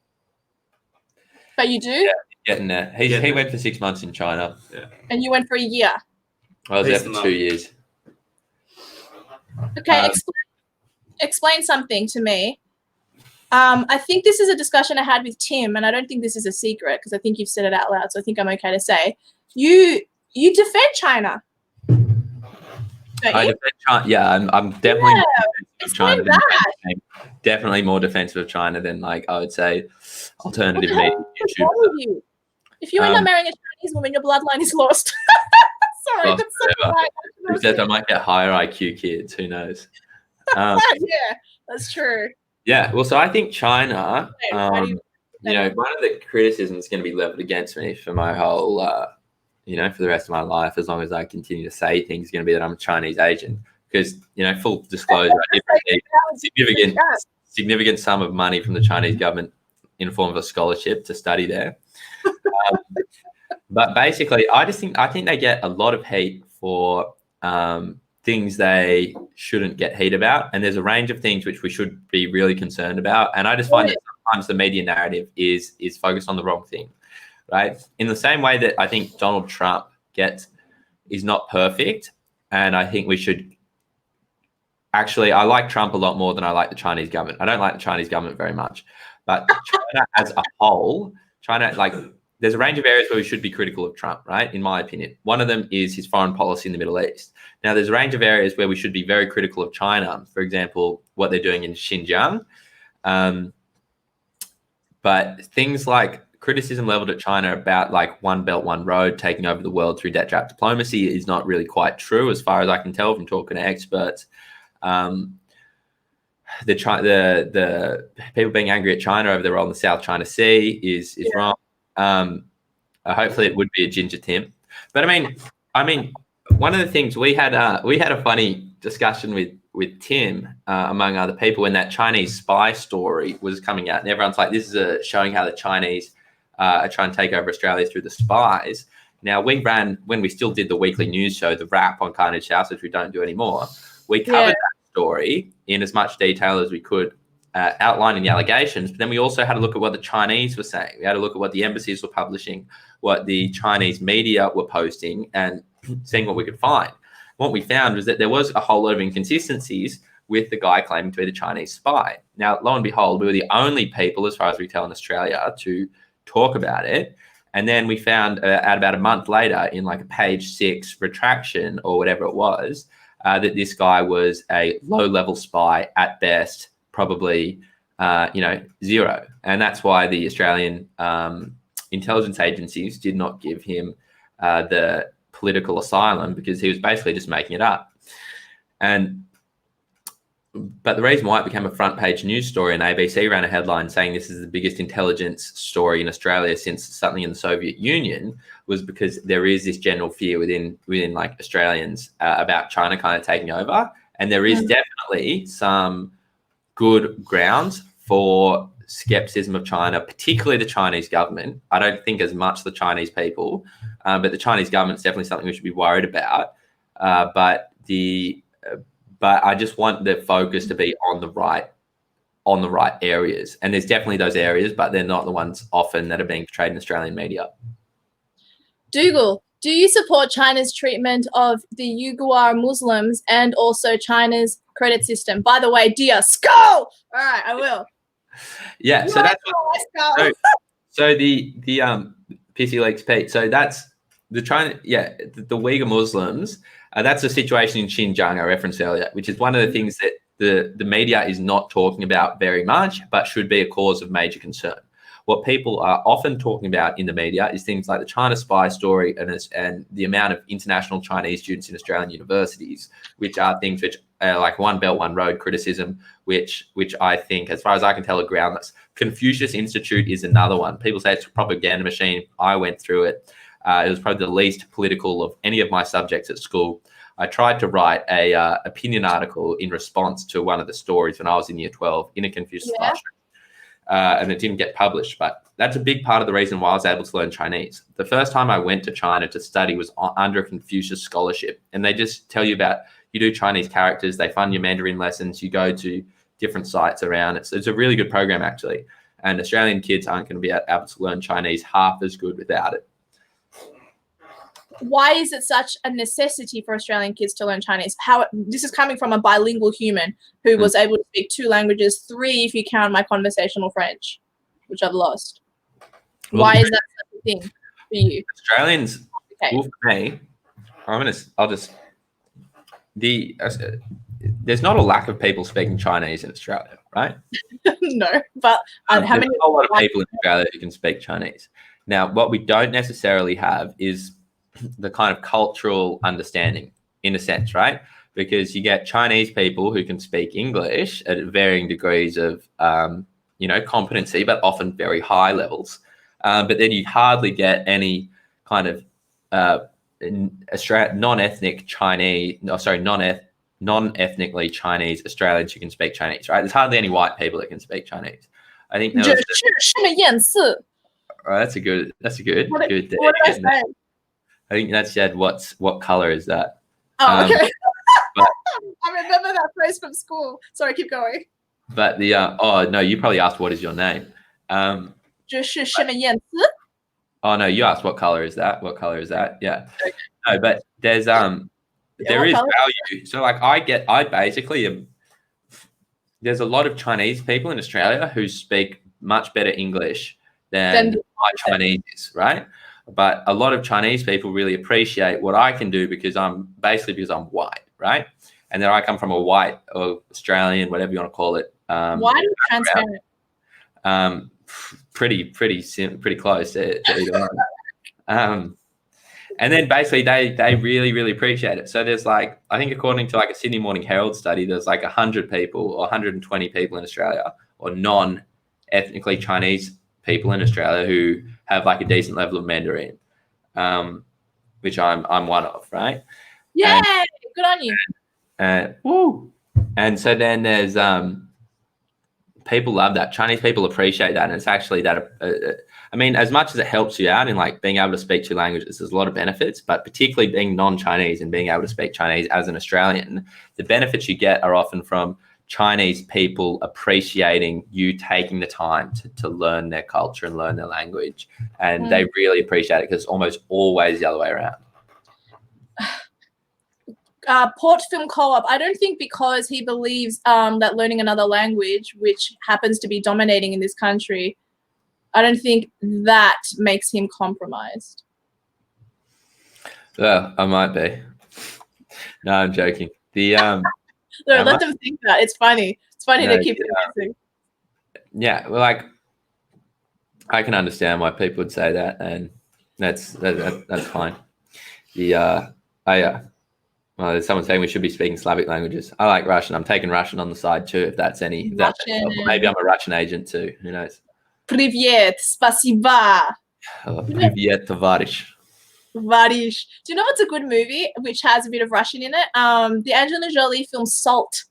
But you do? Yeah, getting there. He Getting there. went for 6 months in China. And you went for a year. I was there Peace for and 2 love. years. Okay, explain something to me. I think this is a discussion I had with Tim, and I don't think this is a secret because I think you've said it out loud, so I think I'm okay to say. You defend China. Don't I you? defend China. Yeah, I'm definitely more defensive of explain China than definitely more defensive of China than I would say alternative What the media. hell is wrong with you? If you end up marrying a Chinese woman, your bloodline is lost. Sorry, Lost that's so forever. right. Except I might get higher IQ kids. Who knows? Yeah, that's true. Yeah. Well, so I think China. Why do you- One of the criticisms going to be leveled against me for my whole, for the rest of my life, as long as I continue to say things, going to be that I'm a Chinese agent. Because, full disclosure, I did receive significant sum of money from the Chinese government in the form of a scholarship to study there. But basically, I think they get a lot of hate for things they shouldn't get heat about, and there's a range of things which we should be really concerned about. And I just find that sometimes the media narrative is focused on the wrong thing, right? In the same way that I think Donald Trump is not perfect, and I think we should actually, I like Trump a lot more than I like the Chinese government. I don't like the Chinese government very much, but China as a whole, there's a range of areas where we should be critical of Trump, right? In my opinion, one of them is his foreign policy in the Middle East. Now, there's a range of areas where we should be very critical of China. For example, what they're doing in Xinjiang. But things like criticism leveled at China about like One Belt, One Road taking over the world through debt trap diplomacy is not really quite true, as far as I can tell from talking to experts. The people being angry at China over their role in the South China Sea is wrong. Hopefully, it would be a ginger Tim. But I mean, one of the things we had a funny discussion with Tim among other people when that Chinese spy story was coming out, and everyone's like, "This is showing how the Chinese are trying to take over Australia through the spies." Now, we ran, when we still did the weekly news show, the Wrap on Carnage House, which we don't do anymore. We covered that story in as much detail as we could, outlining the allegations, but then we also had a look at what the Chinese were saying. We had a look at what the embassies were publishing, what the Chinese media were posting, and seeing what we could find. What we found was that there was a whole lot of inconsistencies with the guy claiming to be the Chinese spy. Now, lo and behold, we were the only people, as far as we tell in Australia, to talk about it. And then we found at about a month later, in like a page 6 retraction or whatever it was, that this guy was a low-level spy at best, probably, 0. And that's why the Australian intelligence agencies did not give him the political asylum, because he was basically just making it up. But the reason why it became a front page news story, and ABC ran a headline saying this is the biggest intelligence story in Australia since something in the Soviet Union, was because there is this general fear within like Australians about China kind of taking over. And there is definitely some good grounds for skepticism of China, particularly the Chinese government. I don't think as much the Chinese people, but the Chinese government is definitely something we should be worried about. But I just want the focus to be on the right areas. And there's definitely those areas, but they're not the ones often that are being portrayed in Australian media. Dougal, do you support China's treatment of the Uyghur Muslims and also China's credit system? By the way, dear, skull! All right, I will. Yeah, so that's so the PC Leaks Pete. So that's the China, the Uyghur Muslims. That's a situation in Xinjiang I referenced earlier, which is one of the things that the media is not talking about very much, but should be a cause of major concern. What people are often talking about in the media is things like the China spy story and the amount of international Chinese students in Australian universities, which are things which are like One Belt, One Road criticism, which I think, as far as I can tell, are groundless. Confucius Institute is another one. People say it's a propaganda machine. I went through it. It was probably the least political of any of my subjects at school. I tried to write a opinion article in response to one of the stories when I was in year 12 in a Confucius classroom. And it didn't get published, but that's a big part of the reason why I was able to learn Chinese. The first time I went to China to study was under a Confucius scholarship, and they just tell you about, you do Chinese characters, they fund your Mandarin lessons, you go to different sites around. It's a really good program, actually, and Australian kids aren't going to be able to learn Chinese half as good without it. Why is it such a necessity for Australian kids to learn Chinese? This is coming from a bilingual human who was able to speak 2 languages, 3 if you count my conversational French, which I've lost. Well, why is that such a thing for you? Australians, well, for me, there's not a lack of people speaking Chinese in Australia, right? No, but how many? There's a lot of people in Australia who can speak Chinese. Now, what we don't necessarily have is the kind of cultural understanding, in a sense, right? Because you get Chinese people who can speak English at varying degrees of, competency, but often very high levels. But then you hardly get any kind of non-ethnically Chinese Australians who can speak Chinese, right? There's hardly any white people that can speak Chinese. I think that's a good. What did I say? I think that said, what color is that? Oh, okay. but- I remember that phrase from school. Sorry, keep going. But the oh no, you probably asked what is your name. 就是什么颜色? Oh no, you asked what color is that? What color is that? Yeah. Okay. No, but there's there what is color? value. So like I basically am, there's a lot of Chinese people in Australia who speak much better English than my Chinese is, right? But a lot of Chinese people really appreciate what I can do because I'm white, right? And then I come from a white or Australian, whatever you want to call it. White or transparent? Pretty close to either one. And then basically they really appreciate it. So there's like, I think according to like a Sydney Morning Herald study, there's like 100 people or 120 people in Australia or non-ethnically Chinese people in Australia who have like a decent level of Mandarin, which I'm one of, right? Yay! Good on you. Woo! And so then there's people love that. Chinese people appreciate that, and it's actually that. I mean, as much as it helps you out in like being able to speak two languages, there's a lot of benefits. But particularly being non-Chinese and being able to speak Chinese as an Australian, the benefits you get are often from Chinese people appreciating you taking the time to learn their culture and learn their language, and they really appreciate it because it's almost always the other way around. Port Film Co-op, I don't think because he believes that learning another language, which happens to be dominating in this country, I don't think that makes him compromised. Well, I might be. No, I'm joking. No, let them think that. It's funny. It's funny to keep guessing. Yeah, well, like I can understand why people would say that, and that's fine. Well, there's someone saying we should be speaking Slavic languages. I like Russian. I'm taking Russian on the side too, if that's any. Maybe I'm a Russian agent too. Who knows? Привет, спасибо. Привет, товарищ. Varish. Do you know what's a good movie which has a bit of Russian in it? The Angelina Jolie film Salt.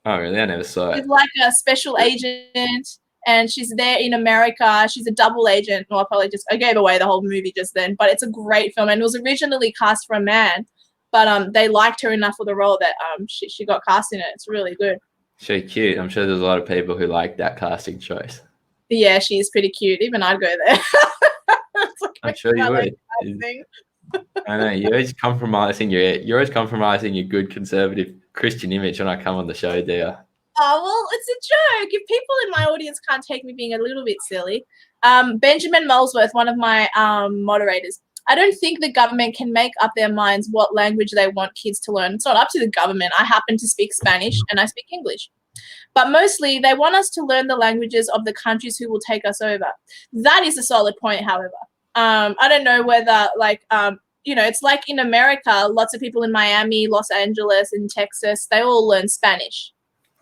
Oh, really? I never saw it. She's like a special agent, and she's there in America. She's a double agent. Well, I gave away the whole movie just then, but it's a great film, and it was originally cast for a man, but they liked her enough for the role that she got cast in it. It's really good. She's cute. I'm sure there's a lot of people who like that casting choice. Yeah, she's pretty cute. Even I'd go there. I'm sure you would. I know you're always compromising your good conservative Christian image when I come on the show, do you? Oh, well, it's a joke. If people in my audience can't take me being a little bit silly. Benjamin Molesworth, one of my moderators, I don't think the government can make up their minds what language they want kids to learn. It's not up to the government. I happen to speak Spanish and I speak English. But mostly they want us to learn the languages of the countries who will take us over. That is a solid point, however. I don't know whether, like, it's like in America, lots of people in Miami, Los Angeles, and Texas, they all learn Spanish.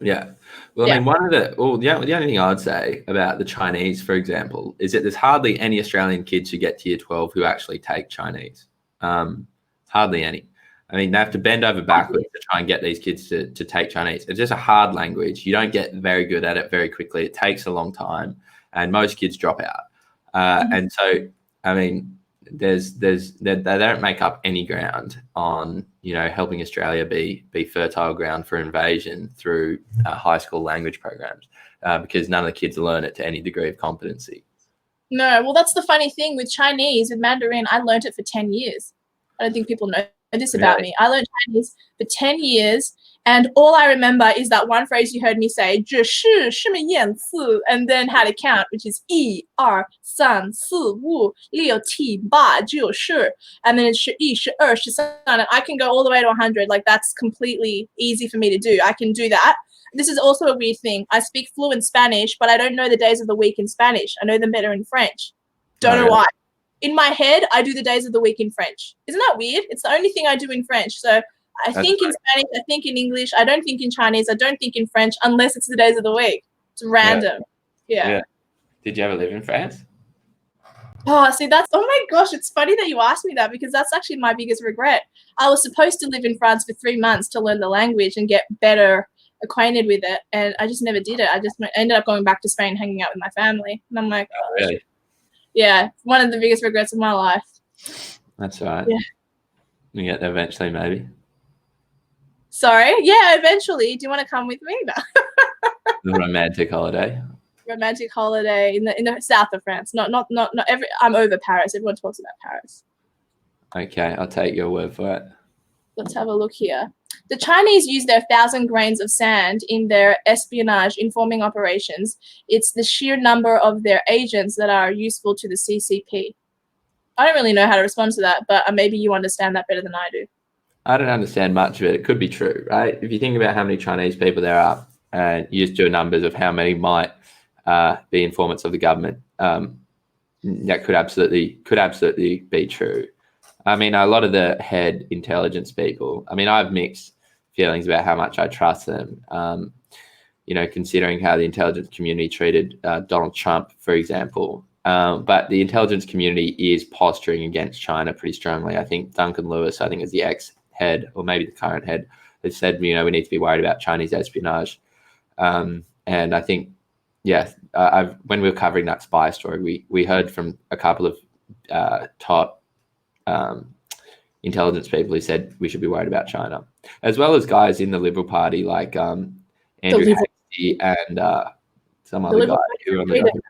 Yeah. Well, I mean, the only thing I'd say about the Chinese, for example, is that there's hardly any Australian kids who get to year 12 who actually take Chinese. Hardly any. I mean, they have to bend over backwards to try and get these kids to take Chinese. It's just a hard language. You don't get very good at it very quickly. It takes a long time, and most kids drop out. And so, I mean, they don't make up any ground on helping Australia be fertile ground for invasion through high school language programs because none of the kids learn it to any degree of competency. No, well, that's the funny thing with Chinese, with Mandarin. I learned it for 10 years. I don't think people know this about me. I learned Chinese for 10 years, and all I remember is that one phrase you heard me say, 这是什么样子, and then how to count, which is 1, 2, 3, 4, 5, 6, 7, 8, 9, 10, and then it's 11, 12, 13, and I can go all the way to 100. Like, that's completely easy for me to do. I can do that. This is also a weird thing. I speak fluent Spanish, but I don't know the days of the week in Spanish. I know them better in French. Don't know why. In my head, I do the days of the week in French. Isn't that weird? It's the only thing I do in French. So I think in Spanish, I think in English, I don't think in Chinese, I don't think in French, unless it's the days of the week. It's random. Yeah. Did you ever live in France? Oh, see, oh my gosh, it's funny that you asked me that because that's actually my biggest regret. I was supposed to live in France for 3 months to learn the language and get better acquainted with it, and I just never did it. I just ended up going back to Spain, hanging out with my family, and I'm like, oh, really? Yeah, one of the biggest regrets of my life. That's all right. Yeah. We get there eventually, maybe. Sorry. Yeah, eventually. Do you want to come with me? No. The romantic holiday. Romantic holiday in the south of France. Not every. I'm over Paris. Everyone talks about Paris. Okay, I'll take your word for it. Let's have a look here. The Chinese use their 1,000 grains of sand in their espionage informing operations. It's the sheer number of their agents that are useful to the CCP. I don't really know how to respond to that, but be you understand that better than I do. I don't understand much of it. It could be true, right? If you think about how many Chinese people there are, and you just do numbers of how many might be informants of the government, that could absolutely be true. I mean, a lot of the head intelligence people, I mean, I have mixed feelings about how much I trust them. Considering how the intelligence community treated Donald Trump, for example. But the intelligence community is posturing against China pretty strongly. I think Duncan Lewis, is the ex-head, or maybe the current head, has said, we need to be worried about Chinese espionage. And I think, when we were covering that spy story, we heard from a couple of top intelligence people who said we should be worried about China, as well as guys in the Liberal Party like Andrew Hastie and some other guy who are on the documentary.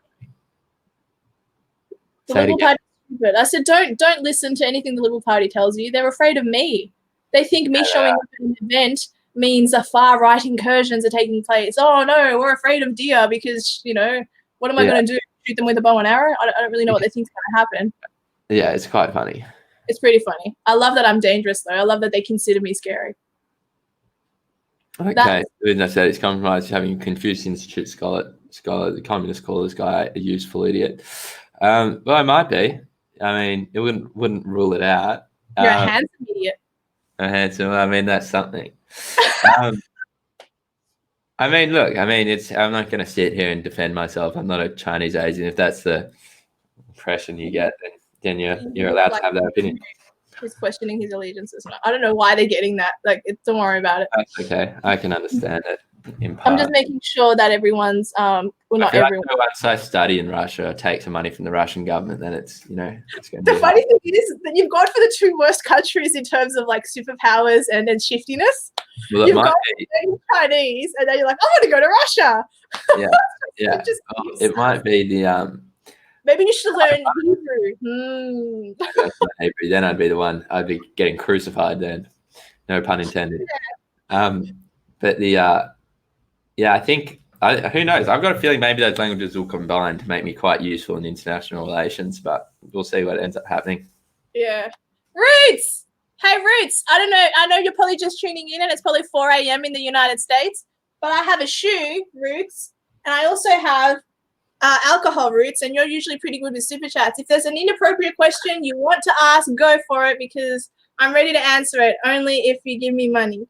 The Liberal Party is stupid. I said, don't listen to anything the Liberal Party tells you. They're afraid of me. They think me showing up at an event means a far-right incursions are taking place. Oh no, we're afraid of deer because what am I going to do? Shoot them with a bow and arrow? I don't really know what they think is going to happen. Yeah, it's quite funny. It's pretty funny. I love that I'm dangerous, though. I love that they consider me scary. Okay, as I said, it's compromised having a Confucius Institute scholar, the communist call this guy a useful idiot. Well, I might be. I mean, it wouldn't rule it out. You're a handsome idiot. A handsome. I mean, that's something. I mean, look. I mean, I'm not going to sit here and defend myself. I'm not a Chinese Asian. If that's the impression you get, then you're allowed to have that opinion. He's questioning his allegiances. I don't know why they're getting that. Don't worry about it. That's okay. I can understand it. I'm just making sure that everyone's not everyone. Once I study in Russia, take some money from the Russian government, then it's it's going to. The funny thing is that you've gone for the two worst countries in terms of superpowers and then shiftiness. Well, you've gone for Chinese, and then you're like, I want to go to Russia. Yeah. It might be the Maybe you should learn Hebrew. Hebrew, then I'd be the one. I'd be getting crucified then. No pun intended. Yeah. But I think, who knows? I've got a feeling maybe those languages will combine to make me quite useful in international relations, but we'll see what ends up happening. Yeah. Roots! Hey, Roots, I don't know. I know you're probably just tuning in and it's probably 4 a.m. in the United States, but I have a shoe, Roots, and I also have alcohol, Roots, and you're usually pretty good with super chats. If there's an inappropriate question you want to ask, go for it because I'm ready to answer it, only if you give me money.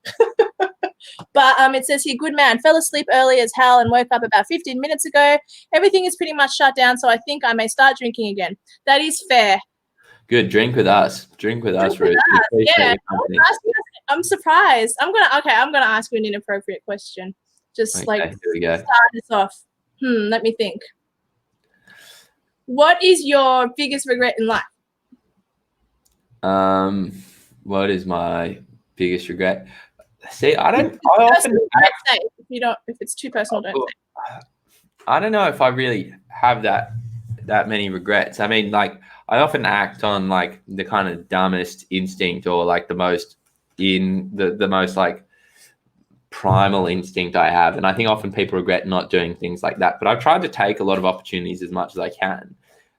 But it says here, good man, fell asleep early as hell and woke up about 15 minutes ago. Everything is pretty much shut down, so I think I may start drinking again. That is fair. Good. Drink with us. Drink with us, Ruth. Yeah. I'm surprised. I'm gonna ask you an inappropriate question. Just here we go. Start us off. Let me think. What is your biggest regret in life? What is my biggest regret? See, If it's too personal, don't say. I don't know if I really have that many regrets. I mean, I often act on the kind of dumbest instinct or the most primal instinct I have. And I think often people regret not doing things like that. But I've tried to take a lot of opportunities as much as I can.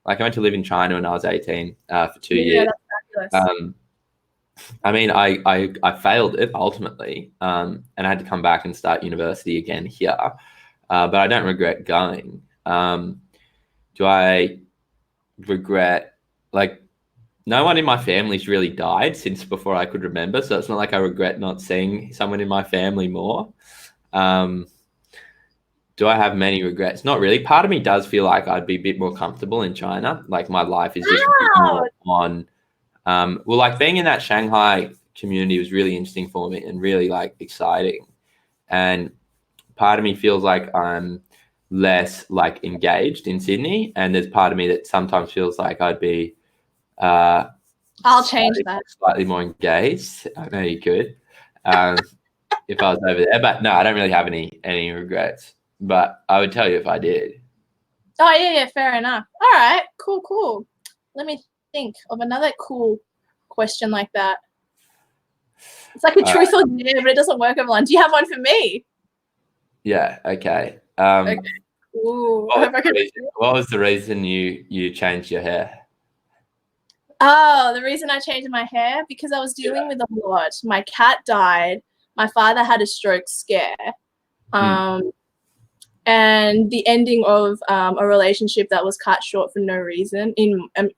I went to live in China when I was 18 for 2 years. That's fabulous. I mean, I failed it ultimately, and I had to come back and start university again here. But I don't regret going. Do I regret, no one in my family's really died since before I could remember. So it's not like I regret not seeing someone in my family more. Do I have many regrets? Not really. Part of me does feel like I'd be a bit more comfortable in China. My life is just a bit more on. Being in that Shanghai community was really interesting for me and really exciting. And part of me feels like I'm less engaged in Sydney. And there's part of me that sometimes feels like I'd be I'll change that. Slightly more engaged. I know you could. if I was over there. But no, I don't really have any regrets. But I would tell you if I did. Oh, yeah, fair enough. All right, cool. Let me think of another cool question like that. It's like a truth or dare, but it doesn't work everyone. Do you have one for me? Yeah. Okay. Okay. Ooh, I hope I can. What was the reason you changed your hair? Oh, the reason I changed my hair, because I was dealing with a lot. My cat died. My father had a stroke scare. And the ending of a relationship that was cut short for no reason.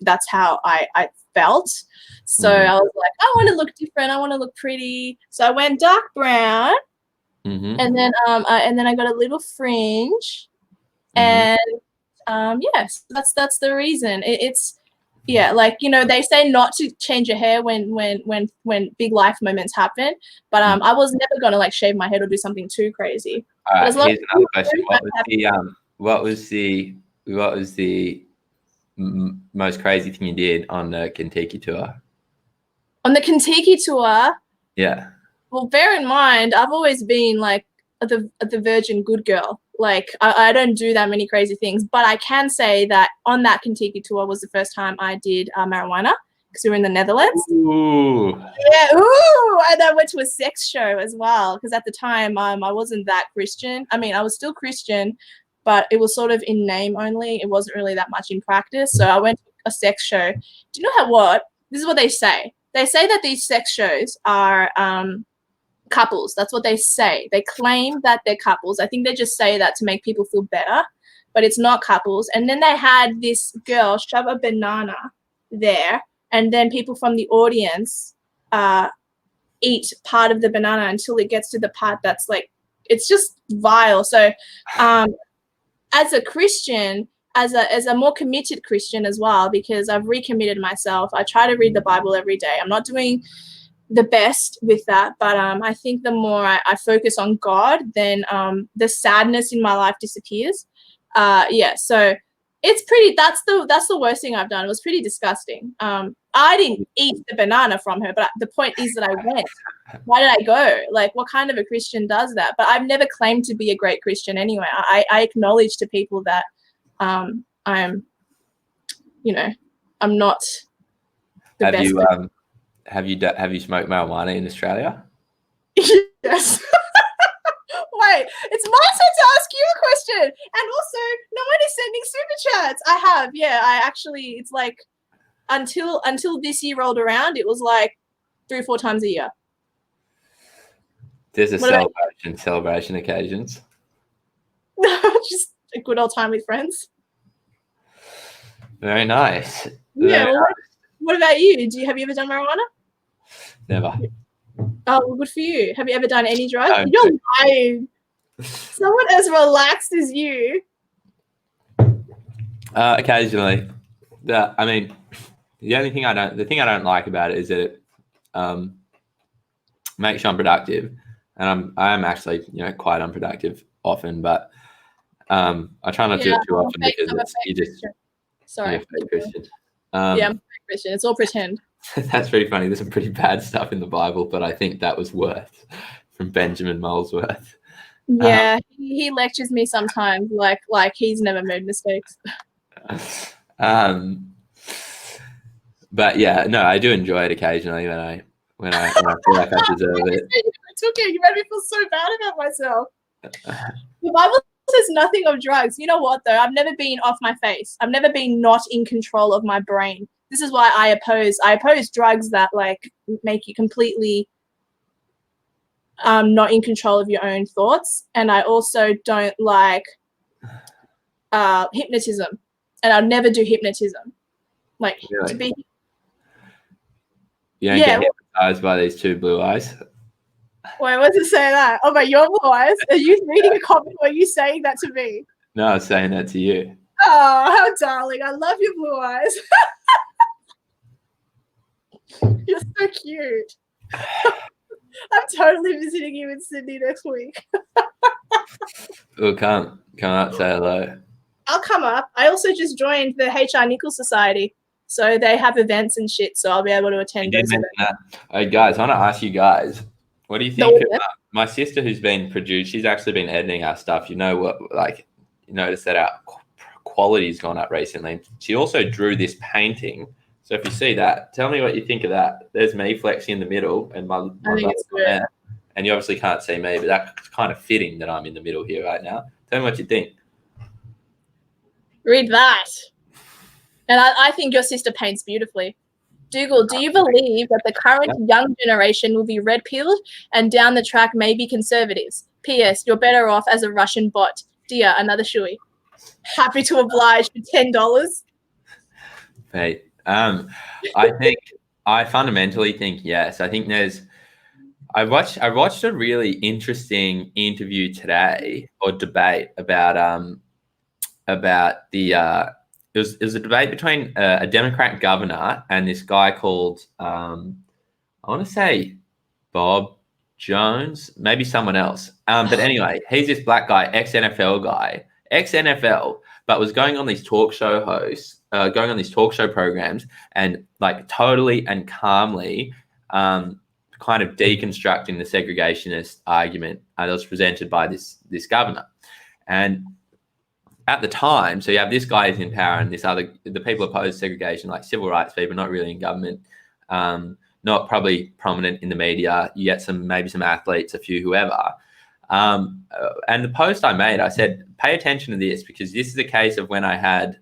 That's how I felt. So I was like, I want to look different. I want to look pretty. So I went dark brown, and then I got a little fringe, and yes, that's the reason. It's like, you know, they say not to change your hair when big life moments happen, but I was never gonna like shave my head or do something too crazy. Here's another question. What was the most crazy thing you did on the Kentucky tour? On the Kentucky tour? Yeah. Well, bear in mind, I've always been like the virgin good girl. Like I don't do that many crazy things, but I can say that on that Kentucky tour was the first time I did marijuana, because we were in the Netherlands. Ooh. Yeah, ooh. And I went to a sex show as well, because at the time I wasn't that Christian. I mean, I was still Christian, but it was sort of in name only. It wasn't really that much in practice. So I went to a sex show. Do you know what? This is what they say. They say that these sex shows are couples. That's what they say. They claim that they're couples. I think they just say that to make people feel better, but it's not couples. And then they had this girl shove a banana there, and then people from the audience eat part of the banana until it gets to the part that's like, it's just vile. So as a Christian, as a more committed Christian as well, because I've recommitted myself, I try to read the Bible every day. I'm not doing the best with that, but I think the more I focus on God, then the sadness in my life disappears. So it's pretty, that's the worst thing I've done. It was pretty disgusting. I didn't eat the banana from her, but the point is that I went. Why did I go? Like, what kind of a Christian does that? But I've never claimed to be a great Christian anyway. I acknowledge to people that I'm, you know, I'm not the best. Have you smoked marijuana in Australia? Yes. Wait, it's my turn to ask you a question. And also, no one is sending super chats. I have, yeah. I actually, it's like until this year rolled around, it was like 3 or 4 times a year. There's a celebration occasions. Just a good old time with friends. Very nice. Yeah. Well, what about you? Have you ever done marijuana? Never. Oh, well, good for you. Have you ever done any drugs? No. You're lying. Someone as relaxed as you. Occasionally. The thing I don't like about it is that it makes you unproductive, and I am actually, you know, quite unproductive often, but I try not to do it too often because you just sorry. Fake Christian. I'm a fake Christian. It's all pretend. That's pretty funny. There's some pretty bad stuff in the Bible, but I think that was Worth from Benjamin Molesworth. Yeah, he lectures me sometimes like he's never made mistakes. But yeah, no, I do enjoy it occasionally when I feel like I deserve it. I took it. You made me feel so bad about myself. The Bible says nothing of drugs. You know what though? I've never been off my face. I've never been not in control of my brain. This is why I oppose drugs that like make you completely not in control of your own thoughts. And I also don't like hypnotism, and I'll never do hypnotism. Like, really? to be. You don't get hypnotized by these two blue eyes. Wait, what does it say that? Oh, by your blue eyes? Are you reading a comment or are you saying that to me? No, I was saying that to you. Oh, how darling. I love your blue eyes. You're so cute. I'm totally visiting you in Sydney next week. Well, come up, say hello. I'll come up. I also just joined the HR Nichols Society. So they have events and shit, so I'll be able to attend those events. Hey guys, I want to ask you guys, What do you No, think? Of, my sister, who's been produced, she's actually been editing our stuff. You know what? Like, you notice that our quality's gone up recently. She also drew this painting. So if you see that, tell me what you think of that. There's me flexing in the middle, and my I think it's good. there. And you obviously can't see me, but that's kind of fitting that I'm in the middle here right now. Tell me what you think. Read that. And I think your sister paints beautifully. Dougal, do you believe that the current young generation will be red-pilled and down the track maybe conservatives? P.S. You're better off as a Russian bot. Dear, another shoey. Happy to oblige for $10. Hey, I fundamentally think yes. I think I watched a really interesting interview today or debate about the it was a debate between a Democrat governor and this guy called I want to say Bob Jones, maybe someone else. But anyway, he's this black guy, ex-NFL, but was going on these talk show programs and like totally and calmly kind of deconstructing the segregationist argument that was presented by this governor. And at the time, so you have this guy who's in power and the people opposed segregation, like civil rights people, not really in government, not probably prominent in the media. You get maybe some athletes, a few, whoever. And the post I made, I said, pay attention to this because this is a case of when I had,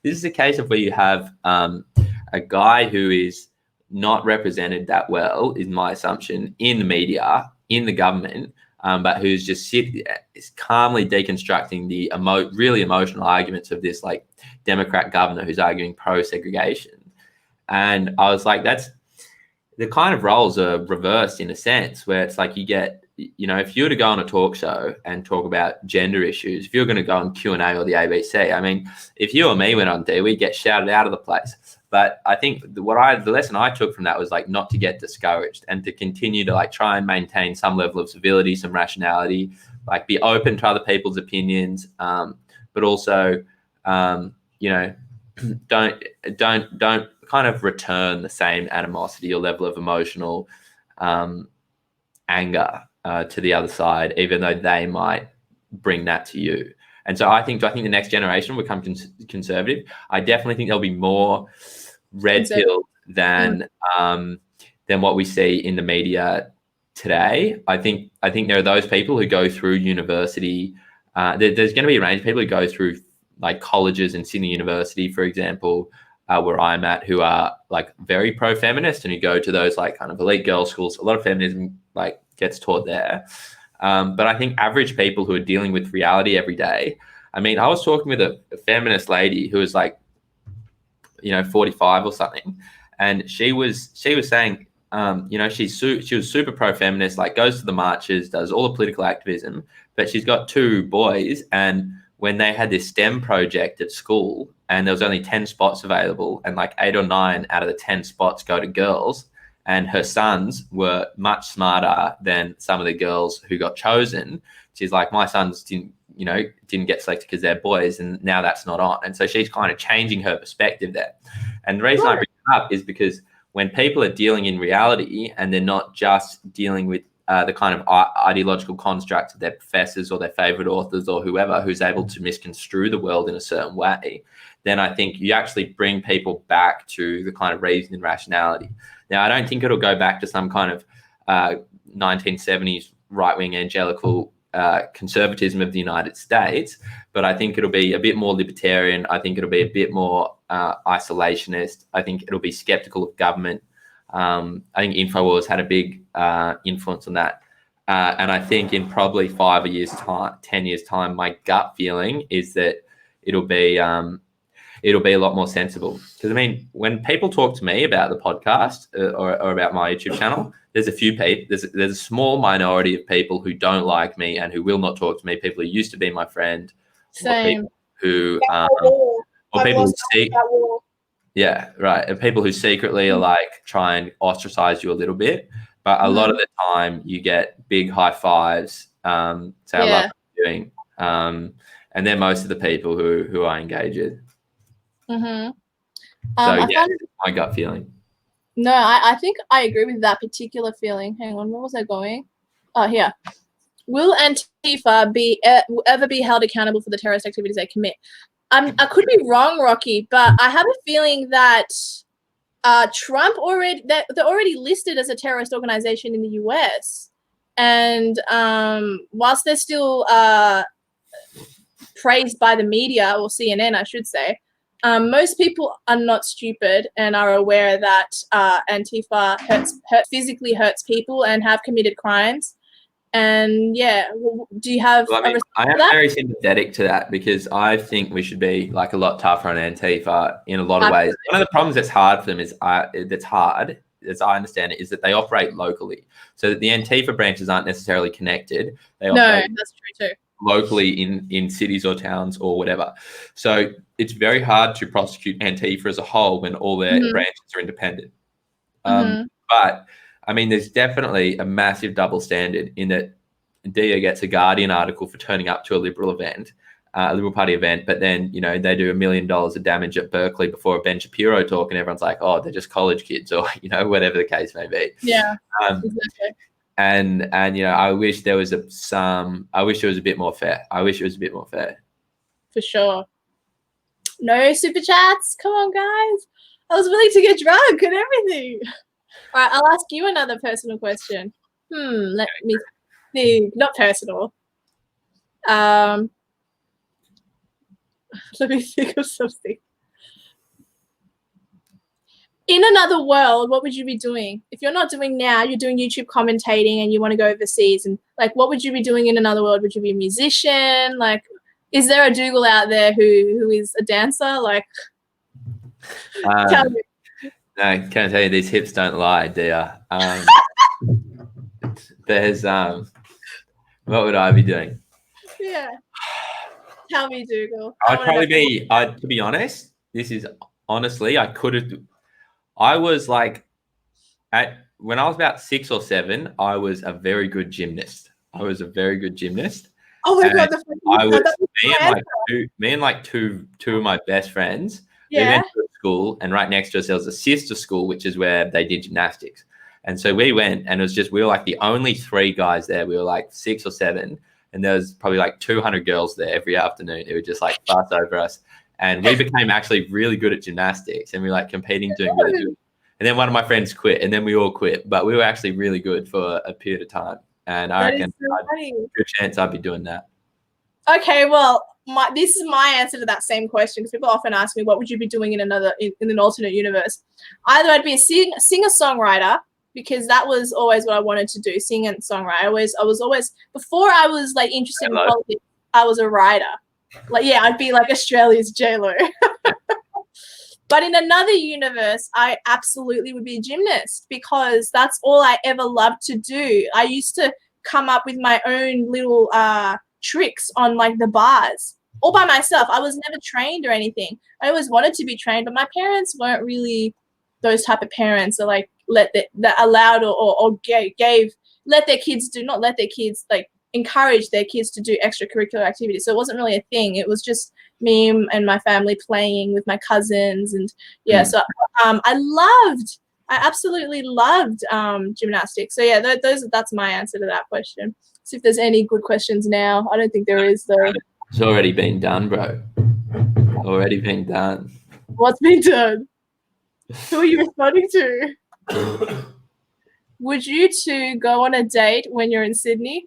this is a case of where you have a guy who is not represented that well, is my assumption, in the media, in the government, but who's just is calmly deconstructing the really emotional arguments of this like Democrat governor who's arguing pro-segregation. And I was like, that's the kind of roles are reversed in a sense where it's like you get, you know, if you were to go on a talk show and talk about gender issues, if you're going to go on Q&A or the ABC, I mean, if you or me went on there, we'd get shouted out of the place. But I think the lesson I took from that was like not to get discouraged and to continue to like try and maintain some level of civility, some rationality, like be open to other people's opinions, but also, you know, don't kind of return the same animosity or level of emotional anger to the other side, even though they might bring that to you. And so I think the next generation will become conservative. I definitely think there'll be more red pill than what we see in the media today. I think there are those people who go through university. There's going to be a range of people who go through like colleges and Sydney University, for example, where I'm at, who are like very pro-feminist and who go to those like kind of elite girls' schools. A lot of feminism like gets taught there. But I think average people who are dealing with reality every day. I mean, I was talking with a feminist lady who was like, 45 or something, and she was saying, she was super pro-feminist, like goes to the marches, does all the political activism, but she's got two boys, and when they had this STEM project at school, and there was only 10 spots available, and like 8 or 9 out of the 10 spots go to girls, and her sons were much smarter than some of the girls who got chosen. She's like, my sons didn't get selected because they're boys, and now that's not on. And so she's kind of changing her perspective there. And the reason I bring it up is because when people are dealing in reality and they're not just dealing with the kind of ideological constructs of their professors or their favorite authors or whoever who's able to misconstrue the world in a certain way, then I think you actually bring people back to the kind of reason and rationality. Now, I don't think it'll go back to some kind of 1970s right-wing evangelical conservatism of the United States, but I think it'll be a bit more libertarian. I think it'll be a bit more isolationist. I think it'll be skeptical of government. I think InfoWars had a big influence on that. And I think in probably 5 years' time, 10 years' time, my gut feeling is that it'll be a lot more sensible. Because I mean, when people talk to me about the podcast or about my YouTube channel, there's a few people, there's a small minority of people who don't like me and who will not talk to me. People who used to be my friend, Same. Or people who see, yeah, right, and people who secretly are like try and ostracize you a little bit. But a lot of the time, you get big high fives. Say I love what you're doing, and they're most of the people who I engage with. Mm-hmm. So yeah, my gut feeling. No, I think I agree with that particular feeling. Hang on, where was I going? Oh, here. Will Antifa ever be held accountable for the terrorist activities they commit? I could be wrong, Rocky, but I have a feeling that Trump they're already listed as a terrorist organization in the US, and whilst they're still praised by the media, or CNN, I should say, most people are not stupid and are aware that Antifa physically hurts people and have committed crimes. And yeah, do you have? Well, I am very sympathetic to that because I think we should be like a lot tougher on Antifa in a lot of ways. One of the problems that's hard for them is that's hard, as I understand it, is that they operate locally. So that the Antifa branches aren't necessarily connected. They operate that's true too. Locally in cities or towns or whatever. So it's very hard to prosecute Antifa as a whole when all their branches are independent. But I mean, there's definitely a massive double standard in that Dia gets a Guardian article for turning up to a Liberal event, a Liberal Party event, but then, you know, they do $1 million of damage at Berkeley before a Ben Shapiro talk, and everyone's like, oh, they're just college kids, or, you know, whatever the case may be. Yeah, exactly. And you know, I wish there was a bit more fair. For sure. No super chats. Come on, guys. I was willing to get drunk and everything. All right, I'll ask you another personal question. Let me think. Not personal. Let me think of something. In another world, what would you be doing? If you're not doing now, you're doing YouTube commentating and you want to go overseas, and like, what would you be doing in another world? Would you be a musician? Like, is there a Dougall out there who is a dancer? Like, tell me. No, can I tell you, these hips don't lie, dear. There's what would I be doing? Yeah. Tell me, Dougall. I'd probably be, to be honest, this is honestly, I was like, when I was about 6 or 7, I was a very good gymnast. Oh my God. Me and two of my best friends, yeah. We went to a school, and right next to us there was a sister school, which is where they did gymnastics. And so we went, and it was just, we were like the only 3 guys there. We were like 6 or 7, and there was probably like 200 girls there every afternoon. It would just like fuss over us. And we became actually really good at gymnastics, and we were like competing, doing really good. And then one of my friends quit, and then we all quit. But we were actually really good for a period of time. And I reckon good chance I'd be doing that. Okay, well, this is my answer to that same question, because people often ask me, what would you be doing in an alternate universe? Either I'd be a singer-songwriter, because that was always what I wanted to do, sing and songwrite. I was always, before I was like interested in politics, I was a writer. Like, yeah, I'd be like Australia's J-Lo. But in another universe, I absolutely would be a gymnast, because that's all I ever loved to do. I used to come up with my own little tricks on like the bars all by myself. I was never trained or anything. I always wanted to be trained, but my parents weren't really those type of parents that like let their kids encourage their kids to do extracurricular activities. So it wasn't really a thing. It was just me and my family playing with my cousins, and yeah. So I absolutely loved gymnastics. So yeah, that's my answer to that question. See if there's any good questions now. I don't think there is though. It's already been done, bro. Already been done. What's been done? Who are you responding to? Would you two go on a date when you're in Sydney?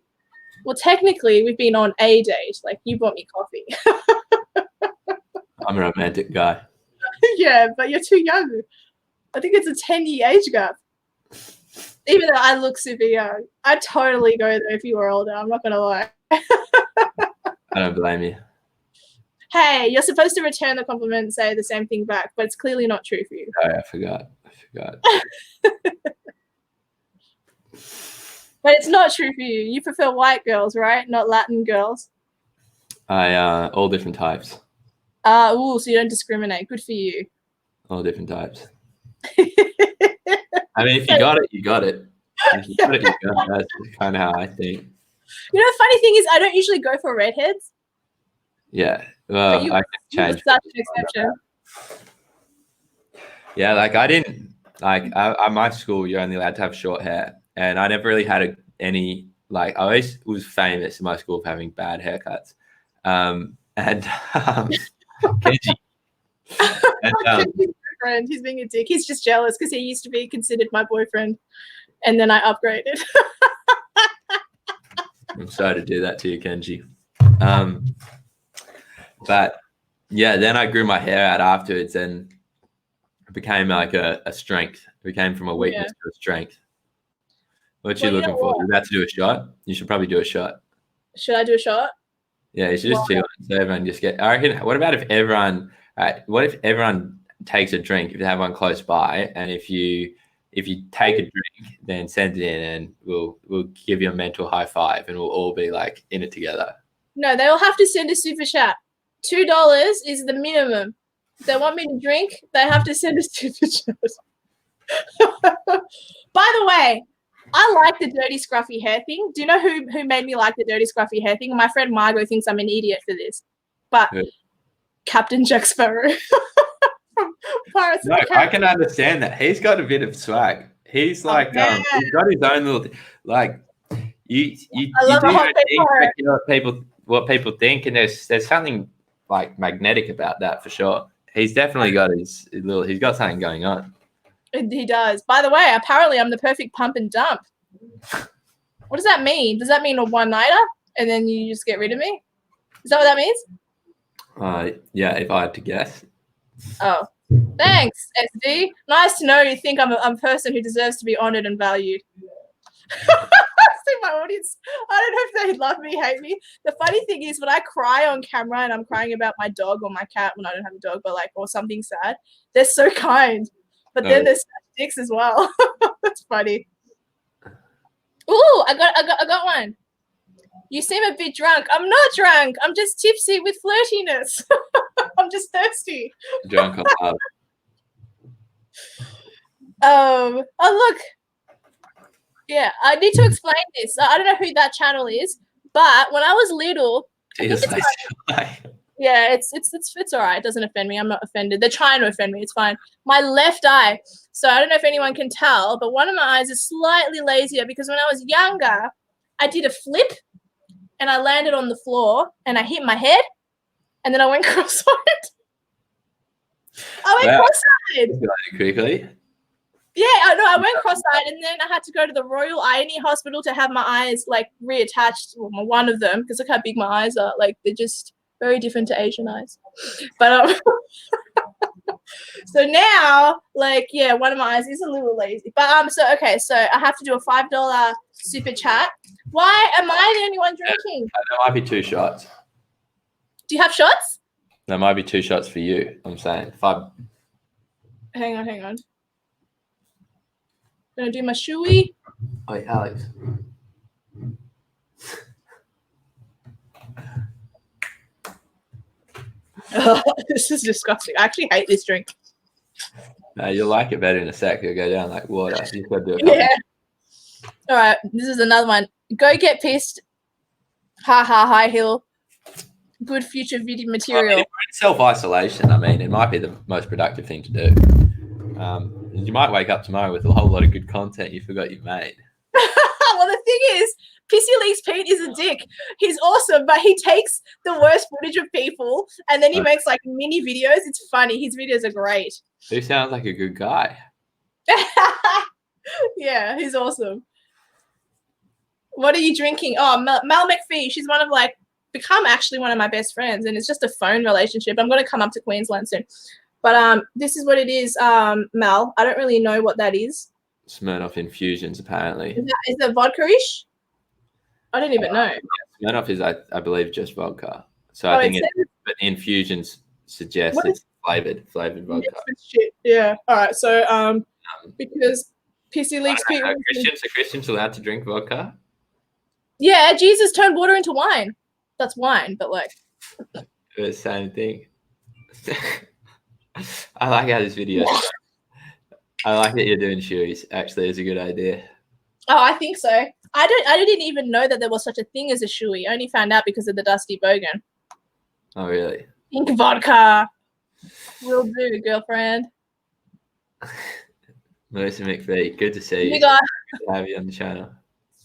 Well, technically, we've been on a date. Like, you bought me coffee. I'm a romantic guy. Yeah, but you're too young. I think it's a 10-year age gap. Even though I look super young, I'd totally go there if you were older. I'm not going to lie. I don't blame you. Hey, you're supposed to return the compliment and say the same thing back, but it's clearly not true for you. Oh, I forgot. But it's not true for you. You prefer white girls, right? Not Latin girls. All different types. So you don't discriminate. Good for you. All different types. I mean, if you got it, you got it. If you got it, you got it. That's kind of how I think. You know, the funny thing is, I don't usually go for redheads. Yeah. Well, I can change. Such an exception. Yeah, like I didn't Like at my school, you're only allowed to have short hair, and I never really had any. Like I always was famous in my school for having bad haircuts, and Kenji. And, Kenji's boyfriend, he's being a dick. He's just jealous because he used to be considered my boyfriend, and then I upgraded. I'm sorry to do that to you, Kenji. But yeah, then I grew my hair out afterwards, and it became like a strength. It became from a weakness to a strength. What you looking for? You're about to do a shot? You should probably do a shot. Should I do a shot? Yeah, you should just do it. So everyone just get. I reckon. What about if everyone? What if everyone takes a drink? If they have one close by, and if you take a drink, then send it in, and we'll give you a mental high five, and we'll all be like in it together. No, they will have to send a super chat. $2 is the minimum. If they want me to drink, they have to send a super chat. By the way, I like the dirty scruffy hair thing. Do you know who made me like the dirty scruffy hair thing? My friend Margot thinks I'm an idiot for this. But Captain Jack Sparrow from Pirates of the Caribbean. I can understand that. He's got a bit of swag. He's like he's got his own little like you do what people think, and there's something like magnetic about that for sure. He's definitely got he's got something going on. He does. By the way, apparently I'm the perfect pump and dump. What does that mean? Does that mean a one-nighter and then you just get rid of me? Is that what that means? Yeah, if I had to guess. Oh, thanks, SD. Nice to know you think I'm a person who deserves to be honored and valued. See my audience. I don't know if they love me, hate me. The funny thing is when I cry on camera and I'm crying about my dog or my cat when I don't have a dog, but like or something sad, they're so kind. But then there's dicks as well. That's funny. Ooh, I got one. You seem a bit drunk. I'm not drunk. I'm just tipsy with flirtiness. I'm just thirsty. Drunk on love. Oh, look. Yeah, I need to explain this. I don't know who that channel is, but when I was little, yeah, it's all right. It doesn't offend me. I'm not offended. They're trying to offend me. It's fine. My left eye. So I don't know if anyone can tell, but one of my eyes is slightly lazier because when I was younger, I did a flip and I landed on the floor and I hit my head and then I went cross-eyed. Cross-eyed. Quickly. Yeah, I went cross-eyed and then I had to go to the Royal Eye Hospital to have my eyes like reattached. Well, one of them, because look how big my eyes are. Like they're just very different to Asian eyes. But so now, like, yeah, one of my eyes is a little lazy. But so I have to do a $5 super chat. Why am I the only one drinking? There might be 2 shots. Do you have shots? There might be 2 shots for you. I'm saying 5. Hang on. Gonna do my shoey. Wait, Alex. This is disgusting. I actually hate this drink. No, you'll like it better in a sec. You'll go down like water. You've got to do it. Yeah. All right. This is another one. Go get pissed. Ha ha, high heel. Good future video material. I mean, self-isolation, I mean, it might be the most productive thing to do. You might wake up tomorrow with a whole lot of good content you forgot you made. Well, the thing is, Pissy Leaks Pete is a dick. He's awesome, but he takes the worst footage of people and then he makes like mini videos. It's funny. His videos are great. He sounds like a good guy. Yeah, he's awesome. What are you drinking? Oh, Mel McPhee. She's become actually one of my best friends, and it's just a phone relationship. I'm going to come up to Queensland soon. But this is what it is, Mel. I don't really know what that is. Smirnoff infusions, apparently. Is it vodka-ish? I didn't even know. Yeah, Smirnoff is, I believe, just vodka. So I think but infusions suggest it's flavored vodka. Shit. Yeah. All right. So because Pissy Leaks Pete. Are Christians allowed to drink vodka? Yeah, Jesus turned water into wine. That's wine, but like the same thing. I like how this video. I like that you're doing shoes. Actually, it's a good idea. Oh, I think so. I didn't even know that there was such a thing as a shoey. I only found out because of the Dusty Bogan. Oh, really? Pink vodka. Will do, girlfriend. Melissa McPhee, good to see you. You guys, Good to have you on the channel.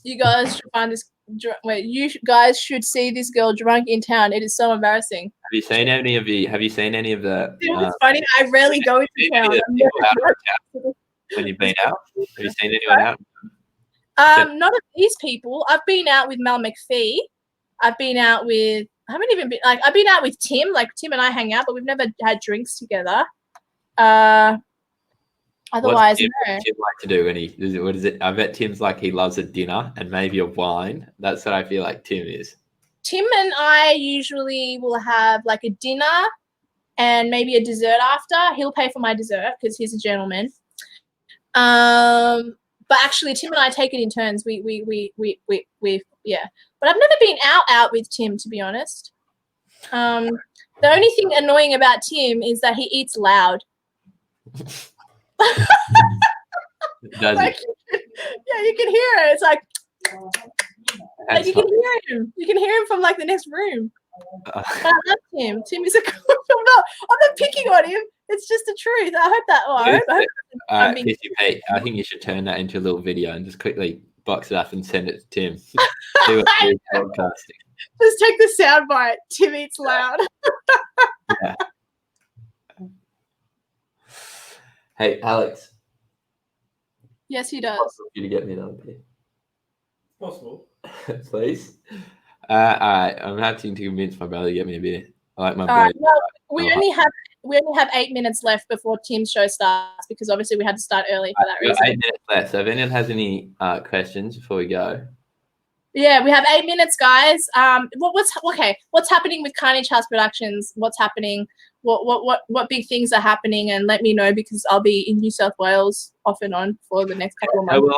you guys should find this. You guys should see this girl drunk in town. It is so embarrassing. Have you seen any of the? Have you seen any of the? You know what's funny? I rarely go into seen town. any of the people out of town when you've been out? Have you seen anyone out? Not of these people. I've been out with Mel McPhee. I've been out with. I haven't even been like. I've been out with Tim. Like Tim and I hang out, but we've never had drinks together. Otherwise, What's Tim, no. Tim like to do when he? What is it? I bet Tim's like he loves a dinner and maybe a wine. That's what I feel like Tim is. Tim and I usually will have like a dinner and maybe a dessert after. He'll pay for my dessert because he's a gentleman. But actually, Tim and I take it in turns. We yeah. But I've never been out with Tim, to be honest. The only thing annoying about Tim is that he eats loud. Does Like, yeah, you can hear it. It's like you can hear him. You can hear him from like the next room. But I love Tim. Tim is a good. I'm not picking on him. It's just the truth. I hope that. I Pissy Pete, I think you should turn that into a little video and just quickly box it up and send it to Tim. See what he's podcasting. Just take the soundbite. Tim eats loud. Yeah. Hey, Alex. Yes, he does. Possible for you to get me another beer. Possible. Please. All right. I'm having to convince my brother to get me a beer. I like my boy. All right. Well, we only have 8 minutes left before Tim's show starts because obviously we had to start early for that We've reason. got 8 minutes left. So if anyone has any questions before we go. Yeah, we have 8 minutes, guys. What's happening with Carnage House Productions? What's happening? What big things are happening? And let me know because I'll be in New South Wales off and on for the next couple of months.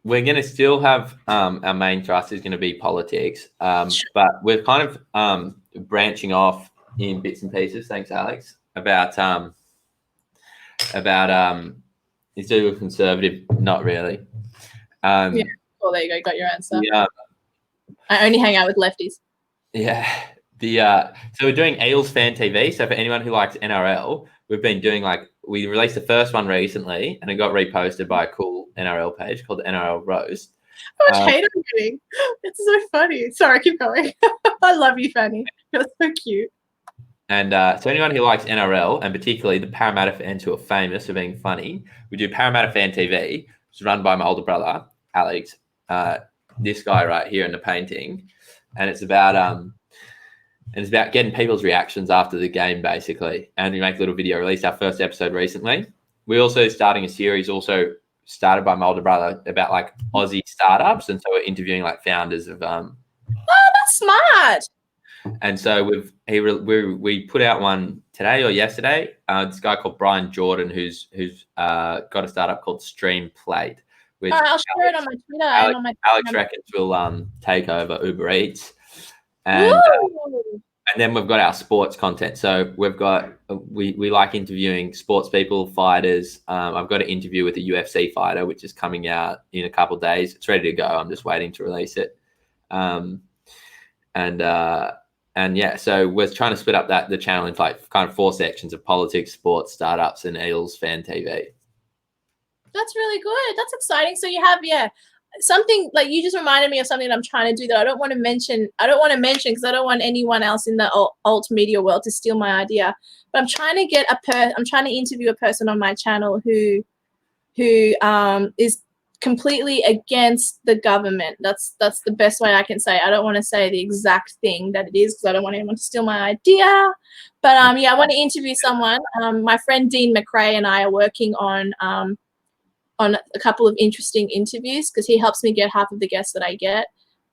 We're going to still have our main thrust is going to be politics, but we're kind of branching off in bits and pieces. Thanks, Alex. About instead of a conservative, not really. Yeah. Well, there you go. Got your answer. Yeah. I only hang out with lefties. Yeah. So we're doing Eels Fan TV. So for anyone who likes NRL, we've been doing we released the first one recently and it got reposted by a cool NRL page called the NRL Roast. How much hate I'm getting? It's so funny. Sorry, keep going. I love you, Fanny. You're so cute. And so anyone who likes NRL, and particularly the Parramatta fans who are famous for being funny, we do Parramatta Fan TV, which is run by my older brother, Alex. This guy right here in the painting. And it's about getting people's reactions after the game, basically. And we make a little video, released our first episode recently. We're also starting a series, also started by my older brother, about Aussie startups. And so we're interviewing founders of Oh, that's smart. And so we put out one today or yesterday. This guy called Brian Jordan, who's got a startup called Stream Plate. Which I'll share it on my Twitter and on my Alex reckons will take over Uber Eats, and then we've got our sports content. So we've got we like interviewing sports people, fighters. I've got an interview with a UFC fighter, which is coming out in a couple of days. It's ready to go. I'm just waiting to release it. And yeah, so we're trying to split up the channel into kind of 4 sections of politics, sports, startups, and Eels Fan TV. That's really good. That's exciting. So you have, something you just reminded me of something that I'm trying to do that I don't want to mention because I don't want anyone else in the alt media world to steal my idea. But I'm trying to I'm trying to interview a person on my channel who is completely against the government. That's the best way I can say it. I don't want to say the exact thing that it is because I don't want anyone to steal my idea. But I want to interview someone. My friend Dean McRae and I are working on a couple of interesting interviews because he helps me get half of the guests that I get.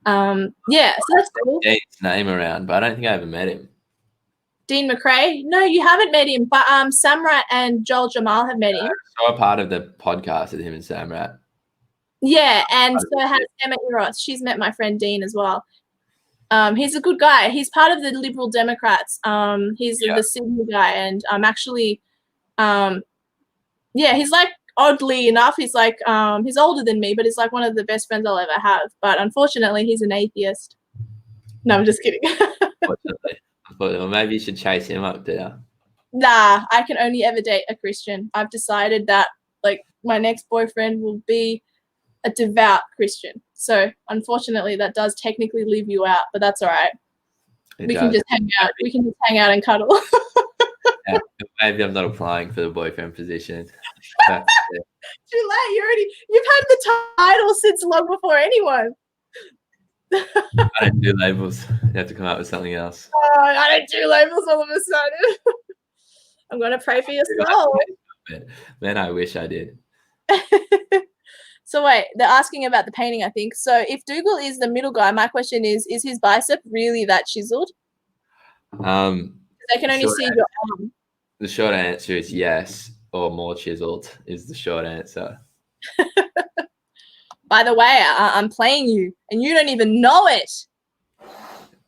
So that's cool. His name around, but I don't think I ever met him. Dean McRae? No, you haven't met him, but Samrat and Joel Jamal have met him. So a part of the podcast with him and Samrat. Yeah, and so has Emma Eros. She's met my friend Dean as well. He's a good guy. He's part of the Liberal Democrats. He's the Sydney guy, and actually, he's oddly enough, he's he's older than me, but he's one of the best friends I'll ever have. But unfortunately, he's an atheist. No, I'm just kidding. Unfortunately. Well, maybe you should chase him up there. Nah, I can only ever date a Christian. I've decided that my next boyfriend will be a devout Christian. So unfortunately, that does technically leave you out, but that's all right. We can just hang out. We can just hang out and cuddle. Yeah, maybe I'm not applying for the boyfriend position. Too late. You've had the title since long before anyone. I don't do labels. You have to come up with something else. I don't do labels all of a sudden. I'm gonna pray for your soul. Man, I wish I did. So wait, they're asking about the painting, I think. So if Dougall is the middle guy, my question is his bicep really that chiseled? They can only see your arm. The short answer is yes, or more chiseled is the short answer. By the way, I'm playing you, and you don't even know it.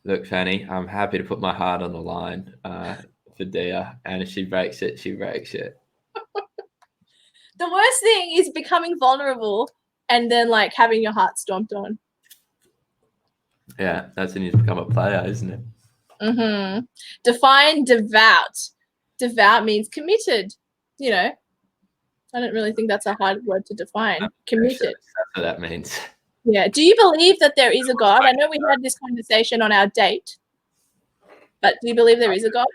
Look, Fanny, I'm happy to put my heart on the line for Dia, and if she breaks it, she breaks it. The worst thing is becoming vulnerable and then like having your heart stomped on. Yeah, that's when you become a player, isn't it? Mm-hmm. Define devout. Devout means committed. You know, I don't really think that's a hard word to define. Committed. Sure, that's what that means. Yeah. Do you believe that there is a God? I know we had this conversation on our date, but do you believe there is a God?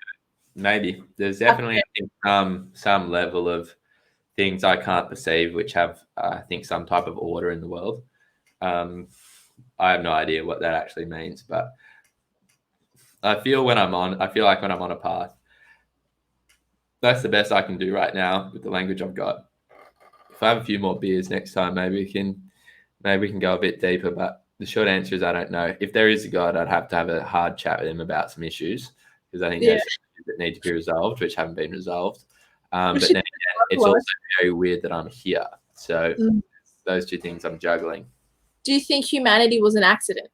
Maybe. There's definitely some level of things I can't perceive which have, I think, some type of order in the world. I have no idea what that actually means, but I feel like when I'm on a path, that's the best I can do right now with the language I've got. If I have a few more beers next time, maybe we can go a bit deeper. But the short answer is I don't know. If there is a God, I'd have to have a hard chat with him about some issues because I think there's issues that need to be resolved, which haven't been resolved. But then again, it's also very weird that I'm here. So those two things I'm juggling. Do you think humanity was an accident?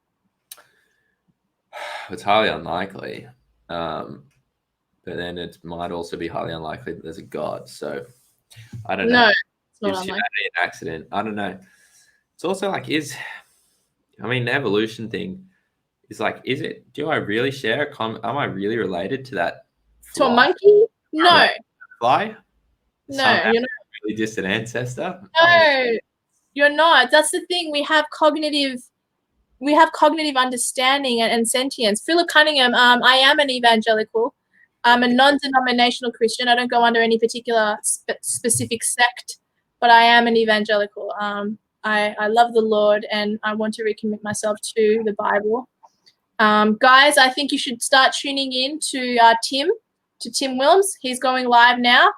It's highly unlikely. But then it might also be highly unlikely that there's a God. So I don't know. No, it's not Is humanity an accident? I don't know. It's also like, the evolution thing is like, do I really share am I really related to that fly? To a monkey? No. Fly? No, Somehow you're not. a really distant ancestor? No, you're not. That's the thing. We have cognitive understanding and sentience. Philip Cunningham, I am an evangelical. I'm a non-denominational Christian. I don't go under any particular specific sect, but I am an evangelical. I love the Lord and I want to recommit myself to the Bible. Guys, I think you should start tuning in to Tim Wilms. He's going live now.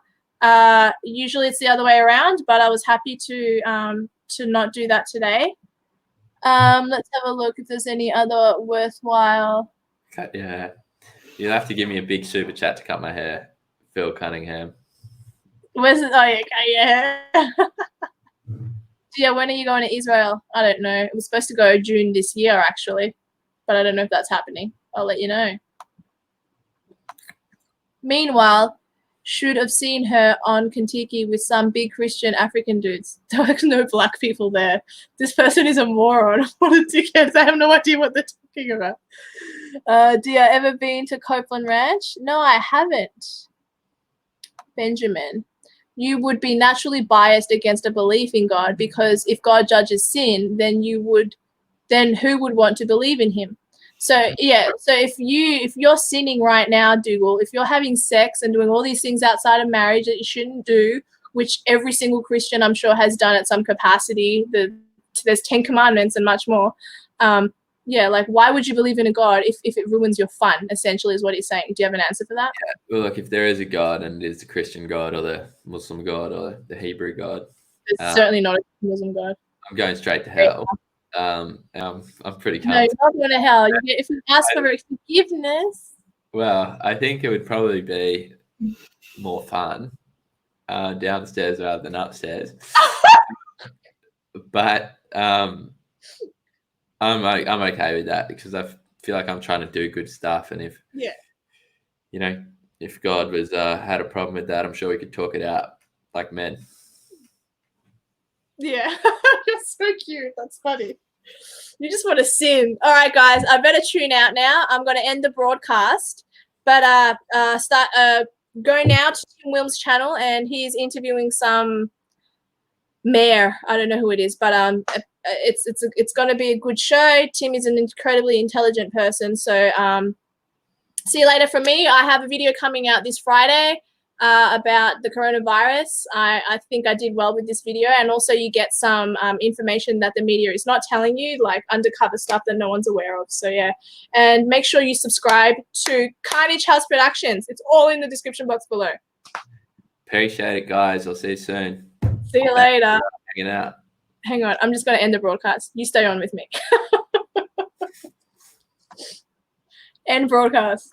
Usually it's the other way around, but I was happy to not do that today. Let's have a look if there's any other worthwhile. Yeah. You'll have to give me a big super chat to cut my hair. Phil Cunningham. Where's it? Oh, okay, yeah. Yeah, when are you going to Israel? I don't know. It was supposed to go June this year, actually. But I don't know if that's happening. I'll let you know. Meanwhile, should have seen her on Kentucky with some big Christian African dudes. There's no black people there. This person is a moron. What a dickhead. I have no idea what they're talking about. Dia, ever been to Copeland Ranch? No, I haven't. Benjamin, you would be naturally biased against a belief in God because if God judges sin, then who would want to believe in him? So yeah, so if you're sinning right now, Dougall, if you're having sex and doing all these things outside of marriage that you shouldn't do, which every single Christian I'm sure has done at some capacity, there's 10 commandments and much more. Yeah, like why would you believe in a God if it ruins your fun, essentially is what he's saying. Do you have an answer for that? Yeah. Well, look, if there is a God and it is the Christian God or the Muslim God or the Hebrew God. It's certainly not a Muslim God. I'm going straight to hell. I'm pretty comfortable. No, you're not going to hell. If you ask for forgiveness. Well, I think it would probably be more fun downstairs rather than upstairs. But I'm okay with that because I feel like I'm trying to do good stuff, and if if God was had a problem with that, I'm sure we could talk it out like men. Yeah, you're so cute. That's funny. You just want to sin. All right, guys, I better tune out now. I'm going to end the broadcast, but go now to Tim Wilms' channel, and he's interviewing some mayor. I don't know who it is, but it's going to be a good show. Tim is an incredibly intelligent person. So see you later from me. I have a video coming out this Friday about the coronavirus. I think I did well with this video, and also you get some information that the media is not telling you, like undercover stuff that no one's aware of. So yeah, and make sure you subscribe to Carnage House Productions. It's all in the description box below. Appreciate it, guys. I'll see you soon. See you later. Hanging out. Hang on, I'm just going to end the broadcast. You stay on with me. End broadcast.